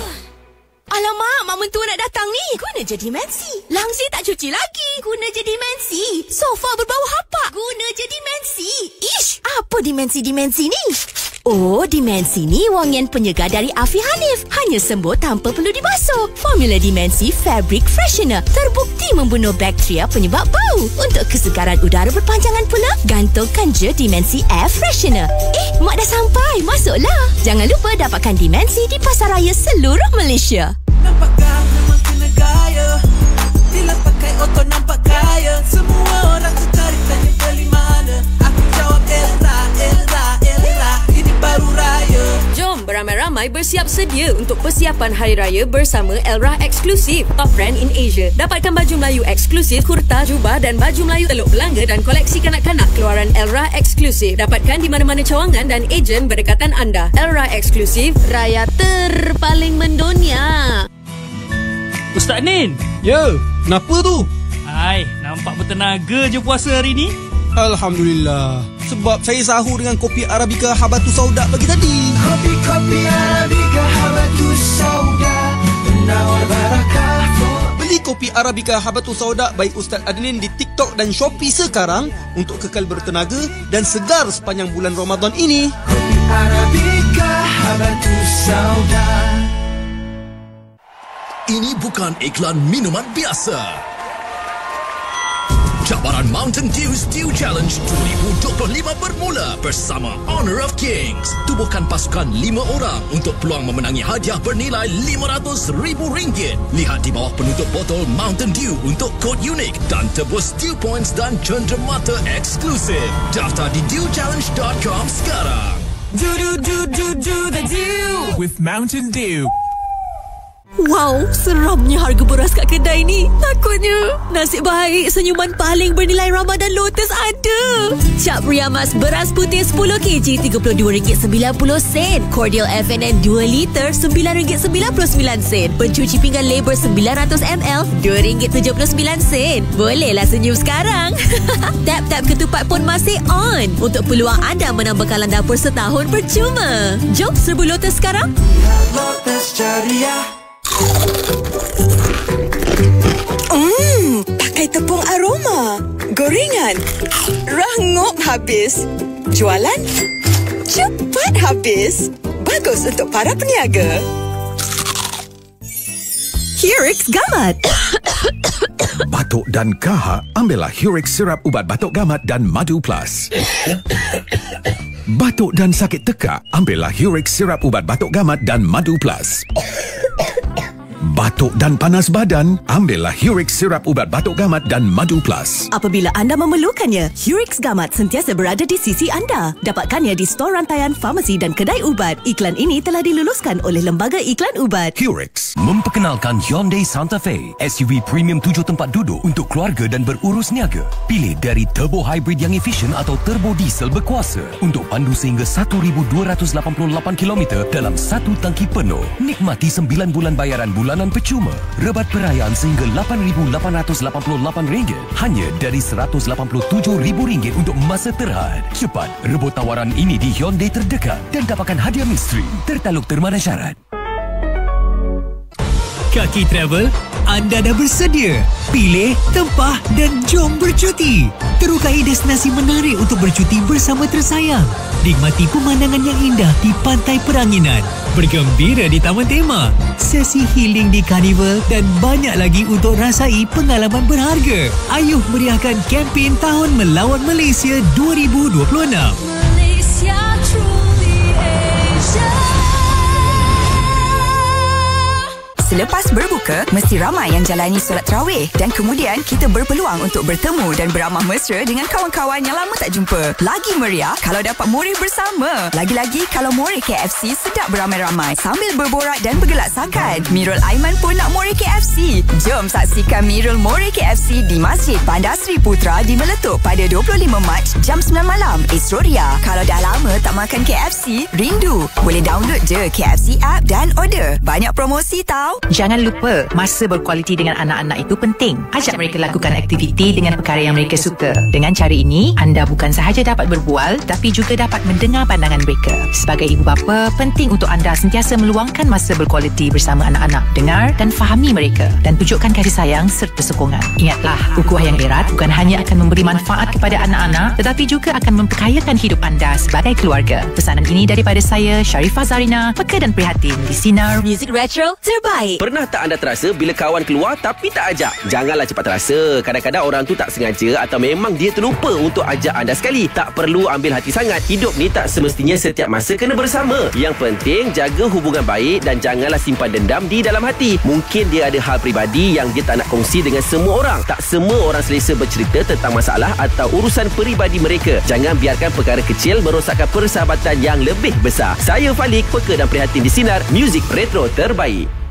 Alamak, mak mentua nak datang ni. Guna je dimensi. Langsir tak cuci lagi. Guna je dimensi. Sofa berbau hapak. Guna je dimensi. Ish, apa dimensi-dimensi ni? Oh, dimensi ni wangian penyegar dari Afi Hanif. Hanya sembuh tanpa perlu dibasuh. Formula dimensi Fabric Freshener terbukti membunuh bakteria penyebab bau. Untuk kesegaran udara berpanjangan pula, gantungkan je dimensi Air Freshener. Mak dah sampai. Masuklah. Jangan lupa dapatkan dimensi di pasaraya seluruh Malaysia. Nampak kau memang kena gaya. Bila pakai auto nampak kaya. Semua orang tertarik tanya beli mana. Aku jawab Elra. Ini baru raya. Jom beramai-ramai bersiap sedia untuk persiapan Hari Raya bersama Elra Exclusive, top brand in Asia. Dapatkan baju Melayu eksklusif, kurta, jubah dan baju Melayu teluk belanga dan koleksi kanak-kanak keluaran Elra Exclusive. Dapatkan di mana-mana cawangan dan ejen berdekatan anda. Elra Exclusive, raya terpaling mendunia. Ustaz Nin. Ya, kenapa tu? Hai, nampak bertenaga je puasa hari ni. Alhamdulillah. Sebab saya sahur dengan kopi Arabica Habatus Sauda pagi tadi. Kopi Arabica Habatus Sauda, penawar barakah. Beli kopi Arabica Habatus Sauda by Ustaz Adnin di TikTok dan Shopee sekarang untuk kekal bertenaga dan segar sepanjang bulan Ramadan ini. Kopi Arabica Habatus Sauda. Ini bukan iklan minuman biasa. Cabaran Mountain Dew Stew Challenge 2025 bermula bersama Honor of Kings. Tubuhkan pasukan 5 orang untuk peluang memenangi hadiah bernilai RM500,000. Lihat di bawah penutup botol Mountain Dew untuk kod unik dan tebus Dew Points dan cenderamata eksklusif. Daftar di dewchallenge.com sekarang. Do the dew With Mountain Dew. Wow, seramnya harga beras kat kedai ni. Takutnya. Nasib baik senyuman paling bernilai Ramadan Lotus ada. Cap Riamas beras putih 10 kg RM32.90. Cordial FNN 2 liter RM9.99. Pencuci pinggan Labor 900ml RM2.79. Bolehlah senyum sekarang. Tap-tap ketupat pun masih on untuk peluang anda menambah kalan dapur setahun percuma. Jom serbu Lotus sekarang. Lotus ceria. Pakai tepung aroma, gorengan, rangup habis, jualan cepat habis. Bagus untuk para peniaga. Hurix Gamat. Batuk dan kahak, ambillah Hurix sirap ubat batuk gamat dan Madu Plus. Batuk dan sakit tekak, ambillah Hurix sirap ubat batuk gamat dan Madu Plus. Batuk dan panas badan, ambillah Hurix sirap ubat batuk gamat dan Madu Plus. Apabila anda memerlukannya, Hurix Gamat sentiasa berada di sisi anda. Dapatkannya di stor rantaian, farmasi dan kedai ubat. Iklan ini telah diluluskan oleh Lembaga Iklan Ubat. Hurix memperkenalkan Hyundai Santa Fe, SUV premium 7 tempat duduk untuk keluarga dan berurus niaga. Pilih dari turbo hybrid yang efisien atau turbo diesel berkuasa untuk pandu sehingga 1,288 km dalam satu tangki penuh. Nikmati 9 bulan bayaran bulanan percuma. Rebat perayaan sehingga RM8,888 hanya dari RM187,000 untuk masa terhad. Cepat rebut tawaran ini di Hyundai terdekat dan dapatkan hadiah misteri. Tertaluk terma dan syarat. Kaki Travel, anda dah bersedia? Pilih, tempah dan jom bercuti. Terukai destinasi menarik untuk bercuti bersama tersayang. Nikmati pemandangan yang indah di pantai Peranginan. Bergembira di taman tema. Sesi healing di Carnival dan banyak lagi untuk rasai pengalaman berharga. Ayuh meriahkan kempen Tahun Melawan Malaysia 2026. Malaysia truly Asia. Selepas berbuka, mesti ramai yang jalani solat tarawih dan kemudian kita berpeluang untuk bertemu dan beramah mesra dengan kawan-kawan yang lama tak jumpa. Lagi meriah kalau dapat moreh bersama. Lagi-lagi kalau moreh KFC sedap beramai-ramai sambil berborak dan bergelak sakan. Mirul Aiman pun nak moreh KFC. Jom saksikan Mirul Moreh KFC di Masjid Bandar Seri Putra di Meletup pada 25 Mac jam 9 malam. Esroria. Kalau dah lama tak makan KFC, rindu. Boleh download je KFC app dan order. Banyak promosi tau. Jangan lupa, masa berkualiti dengan anak-anak itu penting. Ajak mereka lakukan aktiviti dengan perkara yang mereka suka. Dengan cara ini, anda bukan sahaja dapat berbual, tapi juga dapat mendengar pandangan mereka. Sebagai ibu bapa, penting untuk anda sentiasa meluangkan masa berkualiti bersama anak-anak. Dengar dan fahami mereka dan tunjukkan kasih sayang serta sokongan. Ingatlah, ukhuwah yang erat bukan hanya akan memberi manfaat kepada anak-anak, tetapi juga akan memperkayakan hidup anda sebagai keluarga. Pesanan ini daripada saya, Sharifah Zarina, peka dan prihatin di Sinar Music Retro terbaik. Pernah tak anda terasa bila kawan keluar tapi tak ajak? Janganlah cepat terasa. Kadang-kadang orang tu tak sengaja atau memang dia terlupa untuk ajak anda sekali. Tak perlu ambil hati sangat. Hidup ni tak semestinya setiap masa kena bersama. Yang penting jaga hubungan baik dan janganlah simpan dendam di dalam hati. Mungkin dia ada hal peribadi yang dia tak nak kongsi dengan semua orang. Tak semua orang selesa bercerita tentang masalah atau urusan peribadi mereka. Jangan biarkan perkara kecil merosakkan persahabatan yang lebih besar. Saya Falik, peka dan prihatin di Sinar Music Retro terbaik.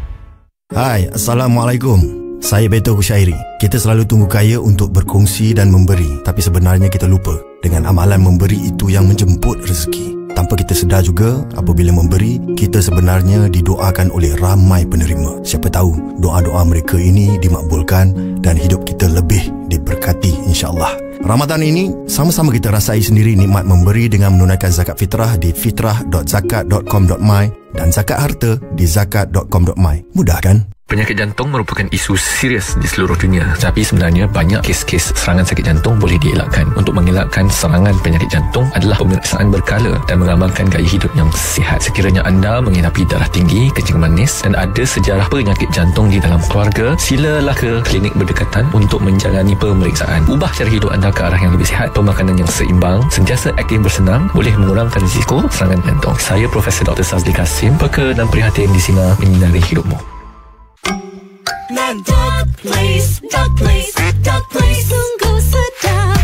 Hai, Assalamualaikum. Saya Beto Husyairi. Kita selalu tunggu kaya untuk berkongsi dan memberi, tapi sebenarnya kita lupa. Dengan amalan memberi itu yang menjemput rezeki. Tanpa kita sedar juga, apabila memberi, kita sebenarnya didoakan oleh ramai penerima. Siapa tahu doa-doa mereka ini dimakbulkan dan hidup kita lebih diberkati, insya-Allah. Ramadan ini, sama-sama kita rasai sendiri nikmat memberi dengan menunaikan zakat fitrah di fitrah.zakat.com.my dan zakat harta di zakat.com.my. Mudah kan? Penyakit jantung merupakan isu serius di seluruh dunia. Tapi sebenarnya banyak kes-kes serangan sakit jantung boleh dielakkan. Untuk mengelakkan serangan penyakit jantung adalah pemeriksaan berkala dan mengamalkan gaya hidup yang sihat. Sekiranya anda menghadapi darah tinggi, kencing manis dan ada sejarah penyakit jantung di dalam keluarga, silalah ke klinik berdekatan untuk menjalani pemeriksaan. Ubah cara hidup anda ke arah yang lebih sihat. Pemakanan yang seimbang, sentiasa aktif bersenam boleh mengurangkan risiko serangan jantung. Saya Profesor Dr. Sazli Kasim, peka dan prihatin di Sinar menyinari hidupmu. Duck Place, Duck Place, Duck Place, sungguh sedap.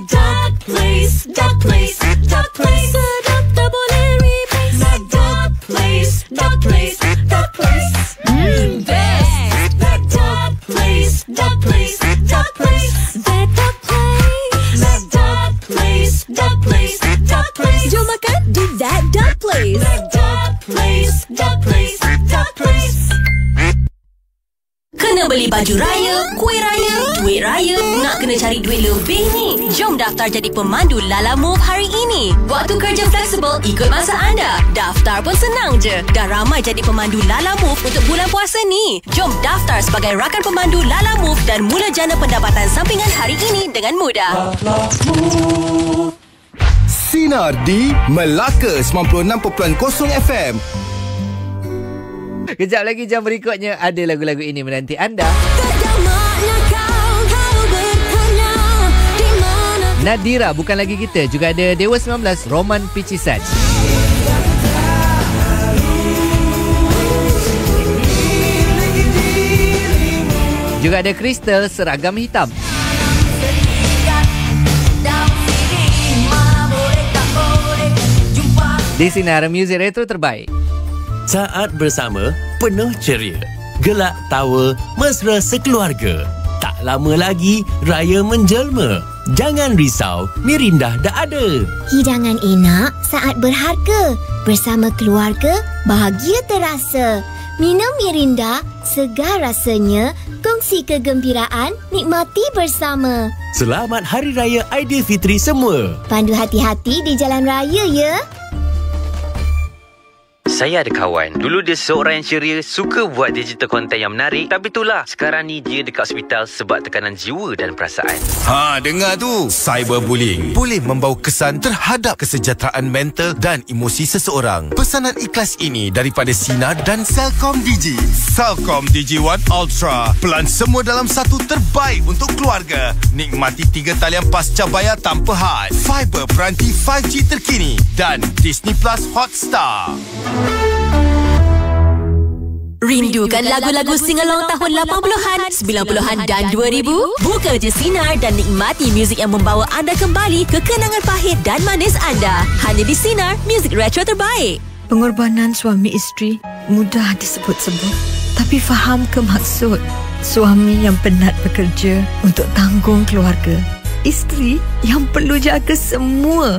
Duck Place, Duck Place, Duck Place, sedap tak boleh replace. Duck Place, Duck Place, Duck Place, best. Duck Place, Duck Place, Duck Place, better place. Duck Place, Duck Place, Duck Place, jom makan di that Duck Place. Duck Place, Duck Place, Duck Place. Kena beli baju raya, kuih raya, duit raya, nak kena cari duit lebih ni. Jom daftar jadi pemandu Lala Move hari ini. Waktu kerja fleksibel, ikut masa anda. Daftar pun senang je. Dah ramai jadi pemandu Lala Move untuk bulan puasa ni. Jom daftar sebagai rakan pemandu Lala Move dan mula jana pendapatan sampingan hari ini dengan mudah. Sinar di Melaka 96.0 FM. Kejap lagi jam berikutnya ada lagu-lagu ini menanti anda. Nadira bukan lagi kita, juga ada Dewa 19 Roman Picisan. Juga ada Crystal Seragam Hitam. Di Sinar Music Retro terbaik. Saat bersama, penuh ceria. Gelak tawa, mesra sekeluarga. Tak lama lagi, raya menjelma. Jangan risau, Mirindah dah ada. Hidangan enak saat berharga. Bersama keluarga, bahagia terasa. Minum Mirindah, segar rasanya. Kongsi kegembiraan, nikmati bersama. Selamat Hari Raya Aidilfitri semua. Pandu hati-hati di jalan raya ya. Saya ada kawan. Dulu dia seorang yang ceria, suka buat digital content yang menarik. Tapi itulah, sekarang ni dia dekat hospital sebab tekanan jiwa dan perasaan. Dengar tu. Cyberbullying boleh membawa kesan terhadap kesejahteraan mental dan emosi seseorang. Pesanan ikhlas ini daripada Sinar dan Celcom Digi. Celcom Digi One Ultra. Pelan semua dalam satu, terbaik untuk keluarga. Nikmati 3 talian pasca bayar tanpa had. Fiber peranti 5G terkini dan Disney Plus Hotstar. Rindukan lagu-lagu singalong tahun 80-an, 90-an dan 2000? Buka je Sinar dan nikmati muzik yang membawa anda kembali ke kenangan pahit dan manis anda. Hanya di Sinar, muzik retro terbaik. Pengorbanan suami isteri mudah disebut-sebut, tapi faham ke maksud? Suami yang penat bekerja untuk tanggung keluarga, isteri yang perlu jaga semua,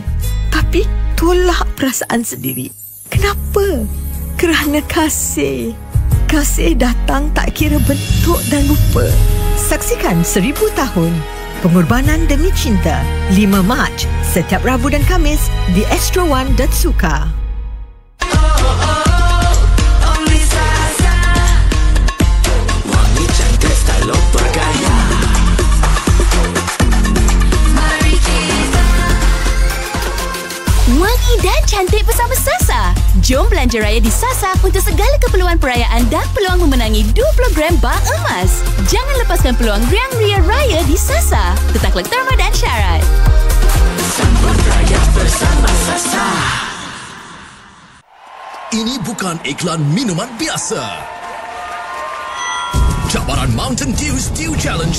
tapi tolak perasaan sendiri. Kenapa? Kerana kasih. Kasih datang tak kira bentuk dan rupa. Saksikan 1000 tahun Pengorbanan Demi Cinta 5 Mac setiap Rabu dan Khamis di Astro One dan Suka. Wangi dan cantik bersama Sasa. Jom belanja raya di Sasa untuk segala keperluan perayaan dan peluang memenangi 20 gram bar emas. Jangan lepaskan peluang Riang Ria Raya di Sasa. Tetaklek terma dan syarat. Sambut raya bersama Sasa. Ini bukan iklan minuman biasa. Cabaran Mountain Dew Stew Challenge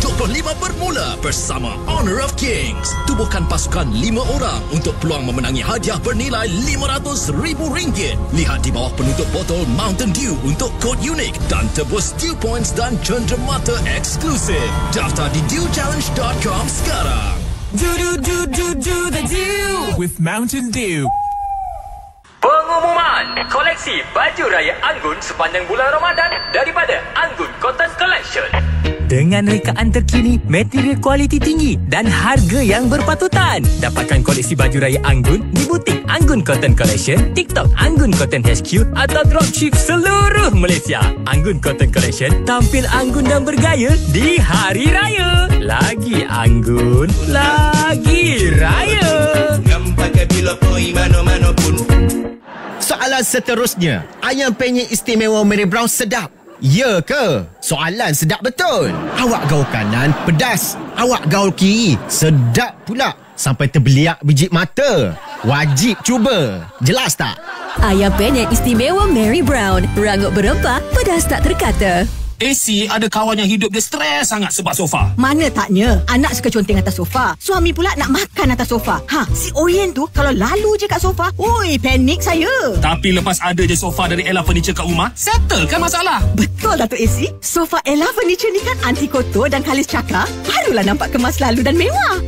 2025 bermula bersama Honor of Kings. Tubuhkan pasukan 5 orang untuk peluang memenangi hadiah bernilai RM500,000. Lihat di bawah penutup botol Mountain Dew untuk kod unik dan tebus Dew Points dan cenderamata eksklusif. Daftar di dewchallenge.com sekarang. Do the Dew with Mountain Dew. Pengumuman koleksi baju raya Anggun sepanjang bulan Ramadan daripada Anggun Cotton Collection. Dengan rekaan terkini, material kualiti tinggi dan harga yang berpatutan. Dapatkan koleksi baju raya Anggun di butik Anggun Cotton Collection, TikTok Anggun Cotton HQ atau dropship seluruh Malaysia. Anggun Cotton Collection tampil anggun dan bergaya di Hari Raya. Lagi anggun, lagi raya. Pakai bila poi mana-mana pun. Soalan seterusnya, ayam penyet istimewa Mary Brown sedap? Ya ke? Soalan sedap betul. Awak gaul kanan pedas, awak gaul kiri sedap pula sampai terbeliak biji mata. Wajib cuba. Jelas tak? Ayam penyet istimewa Mary Brown. Rangup berempah, pedas tak terkata. AC ada kawan yang hidup dia stres sangat sebab sofa. Mana taknya, anak suka conteng atas sofa. Suami pula nak makan atas sofa. Si Orient tu kalau lalu je kat sofa, oi, panik saya. Tapi lepas ada je sofa dari Ella Furniture kat rumah, settle kan masalah. Betul Datuk AC. Sofa Ella Furniture ni kan anti kotor dan kalis cakar. Barulah nampak kemas lalu dan mewah.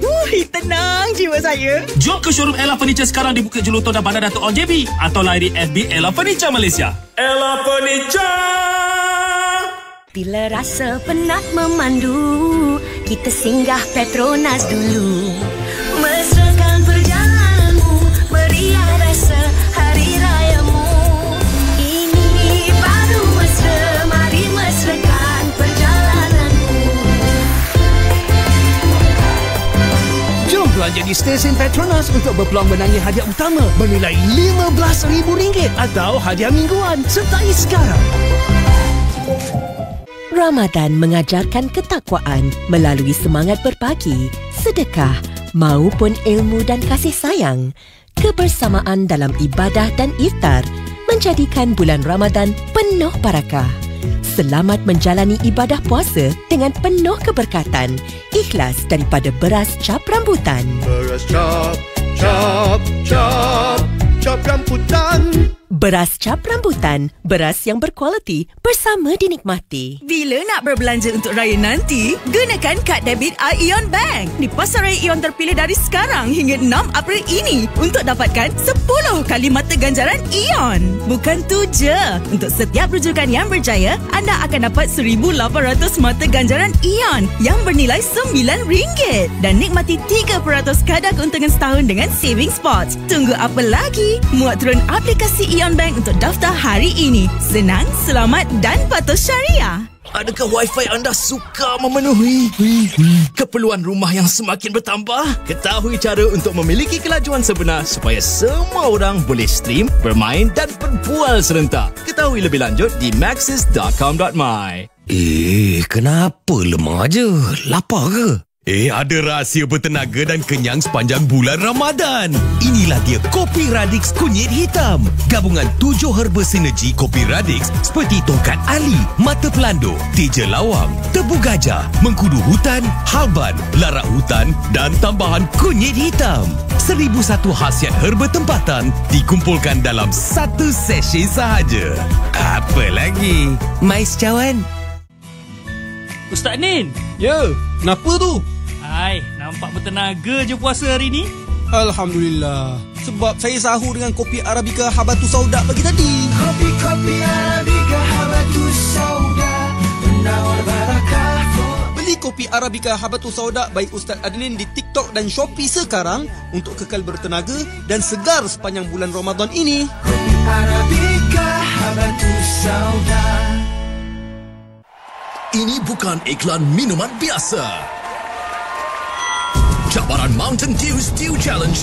Tenang jiwa saya. Jom ke showroom Ella Furniture sekarang di Bukit Jelutong dan Bandar Datuk On JB atau layari FB Ella Furniture Malaysia. Ella Furniture. Bila rasa penat memandu, kita singgah Petronas dulu. Mesrakan perjalananmu, meriah rasa hari rayamu. Ini baru mesra, mari mesrakan perjalananmu. Jom belanja di stesen Petronas untuk berpeluang menangi hadiah utama bernilai RM15,000 atau hadiah mingguan. Sertai sekarang. Ramadan mengajarkan ketakwaan melalui semangat berbagi, sedekah maupun ilmu dan kasih sayang. Kebersamaan dalam ibadah dan iftar menjadikan bulan Ramadan penuh barakah. Selamat menjalani ibadah puasa dengan penuh keberkatan. Ikhlas daripada Beras Cap Rambutan. Beras cap, cap, cap, cap rambutan. Beras Cap Rambutan, beras yang berkualiti bersama dinikmati. Bila nak berbelanja untuk raya nanti, gunakan kad debit iON Bank di pasar raya iON terpilih dari sekarang hingga 6 April ini untuk dapatkan 10 kali mata ganjaran iON. Bukan tu je, untuk setiap rujukan yang berjaya, anda akan dapat 1,800 mata ganjaran iON yang bernilai RM9 dan nikmati 3% kadar keuntungan setahun dengan saving spots. Tunggu apa lagi? Muat turun aplikasi iON Bank untuk daftar hari ini. Senang, selamat dan patuh syariah. Adakah wifi anda suka memenuhi keperluan rumah yang semakin bertambah? Ketahui cara untuk memiliki kelajuan sebenar supaya semua orang boleh stream, bermain dan berbual serentak. Ketahui lebih lanjut di maxis.com.my. Kenapa lemah je? Lapar ke? Ada rahsia bertenaga dan kenyang sepanjang bulan Ramadan. Inilah dia Kopi Radix Kunyit Hitam. Gabungan 7 herba sinergi Kopi Radix seperti tongkat ali, mata pelando, teja lawang, tebu gajah, mengkudu hutan, halban, larak hutan dan tambahan kunyit hitam. 1001 khasiat herba tempatan dikumpulkan dalam satu sachet sahaja. Apa lagi? Mais cawan? Ustaz Nin. Ya, kenapa tu? Hai, nampak bertenaga je puasa hari ni. Alhamdulillah. Sebab saya sahur dengan kopi Arabica Habatus Sauda pagi tadi. Kopi Arabica Habatus Sauda, penawar barakah. Beli kopi Arabica Habatus Sauda by Ustaz Adnin di TikTok dan Shopee sekarang untuk kekal bertenaga dan segar sepanjang bulan Ramadan ini. Kopi Arabica Habatus Sauda. Ini bukan iklan minuman biasa. Cabaran Mountain Dew Stew Challenge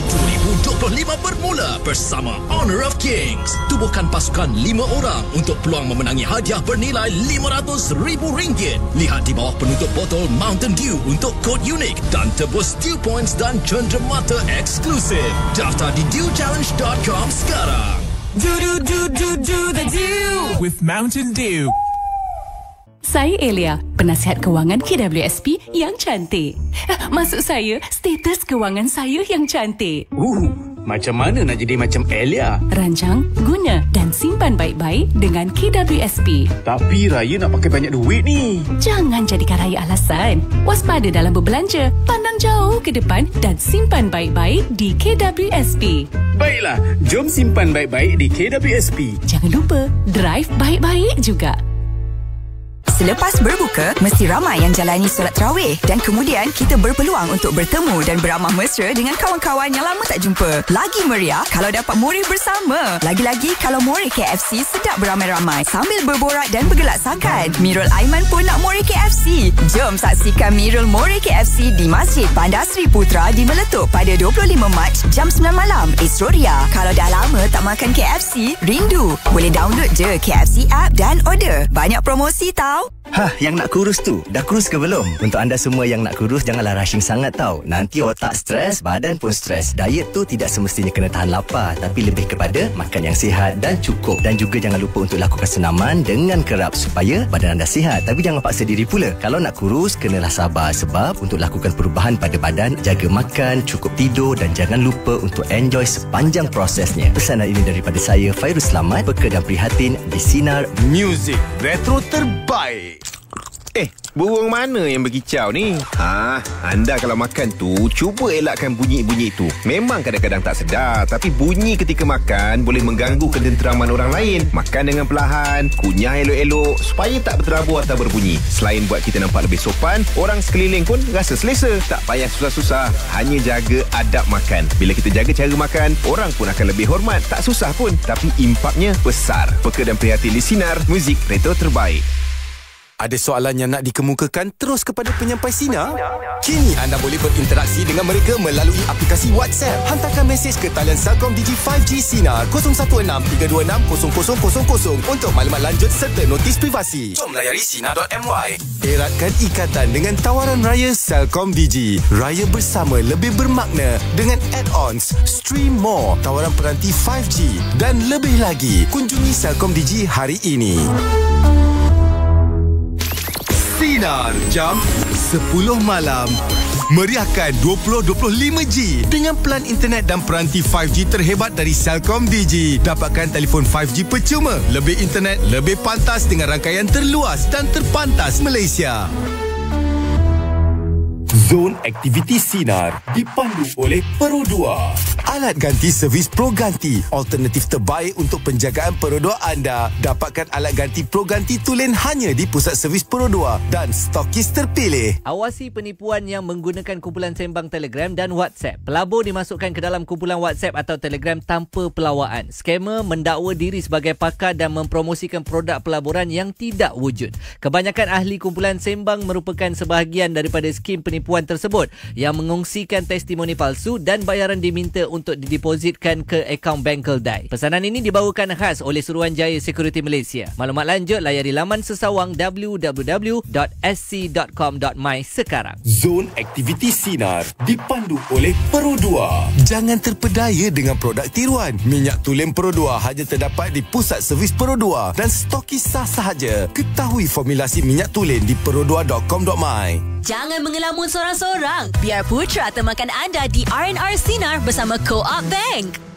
2025 bermula bersama Honor of Kings. Tubuhkan pasukan 5 orang untuk peluang memenangi hadiah bernilai RM500,000. Lihat di bawah penutup botol Mountain Dew untuk kod unik dan tebus Dew Points dan cenderamata eksklusif. Daftar di dewchallenge.com sekarang. Do the Dew with Mountain Dew. Saya Elia, penasihat kewangan KWSP yang cantik. Maksud saya, status kewangan saya yang cantik. Macam mana nak jadi macam Elia? Rancang, guna dan simpan baik-baik dengan KWSP. Tapi Raya nak pakai banyak duit ni. Jangan jadikan Raya alasan. Waspada dalam berbelanja, pandang jauh ke depan dan simpan baik-baik di KWSP. Baiklah, jom simpan baik-baik di KWSP. Jangan lupa, drive baik-baik juga. Selepas berbuka, mesti ramai yang jalani solat tarawih dan kemudian kita berpeluang untuk bertemu dan beramah mesra dengan kawan-kawan yang lama tak jumpa. Lagi meriah kalau dapat moreh bersama. Lagi-lagi kalau moreh KFC sedap beramai-ramai sambil berborak dan bergelak sakan. Mirul Aiman pun nak moreh KFC. Jom saksikan Mirul Moreh KFC di Masjid Bandar Seri Putra di Meletup pada 25 Mac jam 9 malam. Esroria, kalau dah lama tak makan KFC, rindu. Boleh download je KFC app dan order. Banyak promosi tau. Yang nak kurus tu, dah kurus ke belum? Untuk anda semua yang nak kurus, janganlah rushing sangat tau. Nanti otak stres, badan pun stres. Diet tu tidak semestinya kena tahan lapar, tapi lebih kepada makan yang sihat dan cukup. Dan juga jangan lupa untuk lakukan senaman dengan kerap supaya badan anda sihat. Tapi jangan paksa diri pula. Kalau nak kurus, kenalah sabar. Sebab untuk lakukan perubahan pada badan, jaga makan, cukup tidur dan jangan lupa untuk enjoy sepanjang prosesnya. Pesanan ini daripada saya, Fairuz Selamat, peka dan prihatin di Sinar Music Retro terbaik. Burung mana yang berkicau ni? Anda kalau makan tu, cuba elakkan bunyi-bunyi tu. Memang kadang-kadang tak sedar, tapi bunyi ketika makan boleh mengganggu ketenteraman orang lain. Makan dengan perlahan, kunyah elok-elok supaya tak berterabur atau berbunyi. Selain buat kita nampak lebih sopan, orang sekeliling pun rasa selesa. Tak payah susah-susah, hanya jaga adab makan. Bila kita jaga cara makan, orang pun akan lebih hormat. Tak susah pun, tapi impaknya besar. Peka dan prihatin di Sinar Muzik Retro Terbaik. Ada soalan yang nak dikemukakan terus kepada penyampai Sinar? Kini anda boleh berinteraksi dengan mereka melalui aplikasi WhatsApp. Hantarkan mesej ke talian Celcom Digi 5G Sinar 016-326-0000 untuk maklumat lanjut serta notis privasi. Jom layari sinar.my. Eratkan ikatan dengan tawaran raya Celcom Digi. Raya bersama lebih bermakna dengan add-ons, stream more, tawaran peranti 5G dan lebih lagi. Kunjungi Celcom Digi hari ini. Sinar jam 10 malam. Meriahkan 2025G dengan pelan internet dan peranti 5G terhebat dari Celcom Digi. Dapatkan telefon 5G percuma, lebih internet, lebih pantas dengan rangkaian terluas dan terpantas Malaysia. Zon Aktiviti Sinar dipandu oleh Pro 2. Alat ganti servis Pro Ganti, alternatif terbaik untuk penjagaan Pro 2 anda. Dapatkan alat ganti Pro Ganti tulen hanya di pusat servis Pro 2 dan stokis terpilih. Awasi penipuan yang menggunakan kumpulan sembang Telegram dan WhatsApp. Pelabur dimasukkan ke dalam kumpulan WhatsApp atau Telegram tanpa pelawaan. Skamer mendakwa diri sebagai pakar dan mempromosikan produk pelaburan yang tidak wujud. Kebanyakan ahli kumpulan sembang merupakan sebahagian daripada skim penipuan penipuan tersebut yang mengongsikan testimoni palsu dan bayaran diminta untuk didepositkan ke akaun bank keldai. Pesanan ini dibawakan khas oleh Suruhanjaya Security Malaysia. Maklumat lanjut layari laman sesawang www.sc.com.my sekarang. Zon Aktiviti Sinar dipandu oleh Pro 2. Jangan terpedaya dengan produk tiruan. Minyak tulen Pro 2 hanya terdapat di pusat servis Pro 2 dan stokis sah sahaja. Ketahui formulasi minyak tulen di pro2.com.my. Jangan mengelamun sorang-sorang. Biar Putra temakan anda di R&R Sinar bersama Co-op Bank.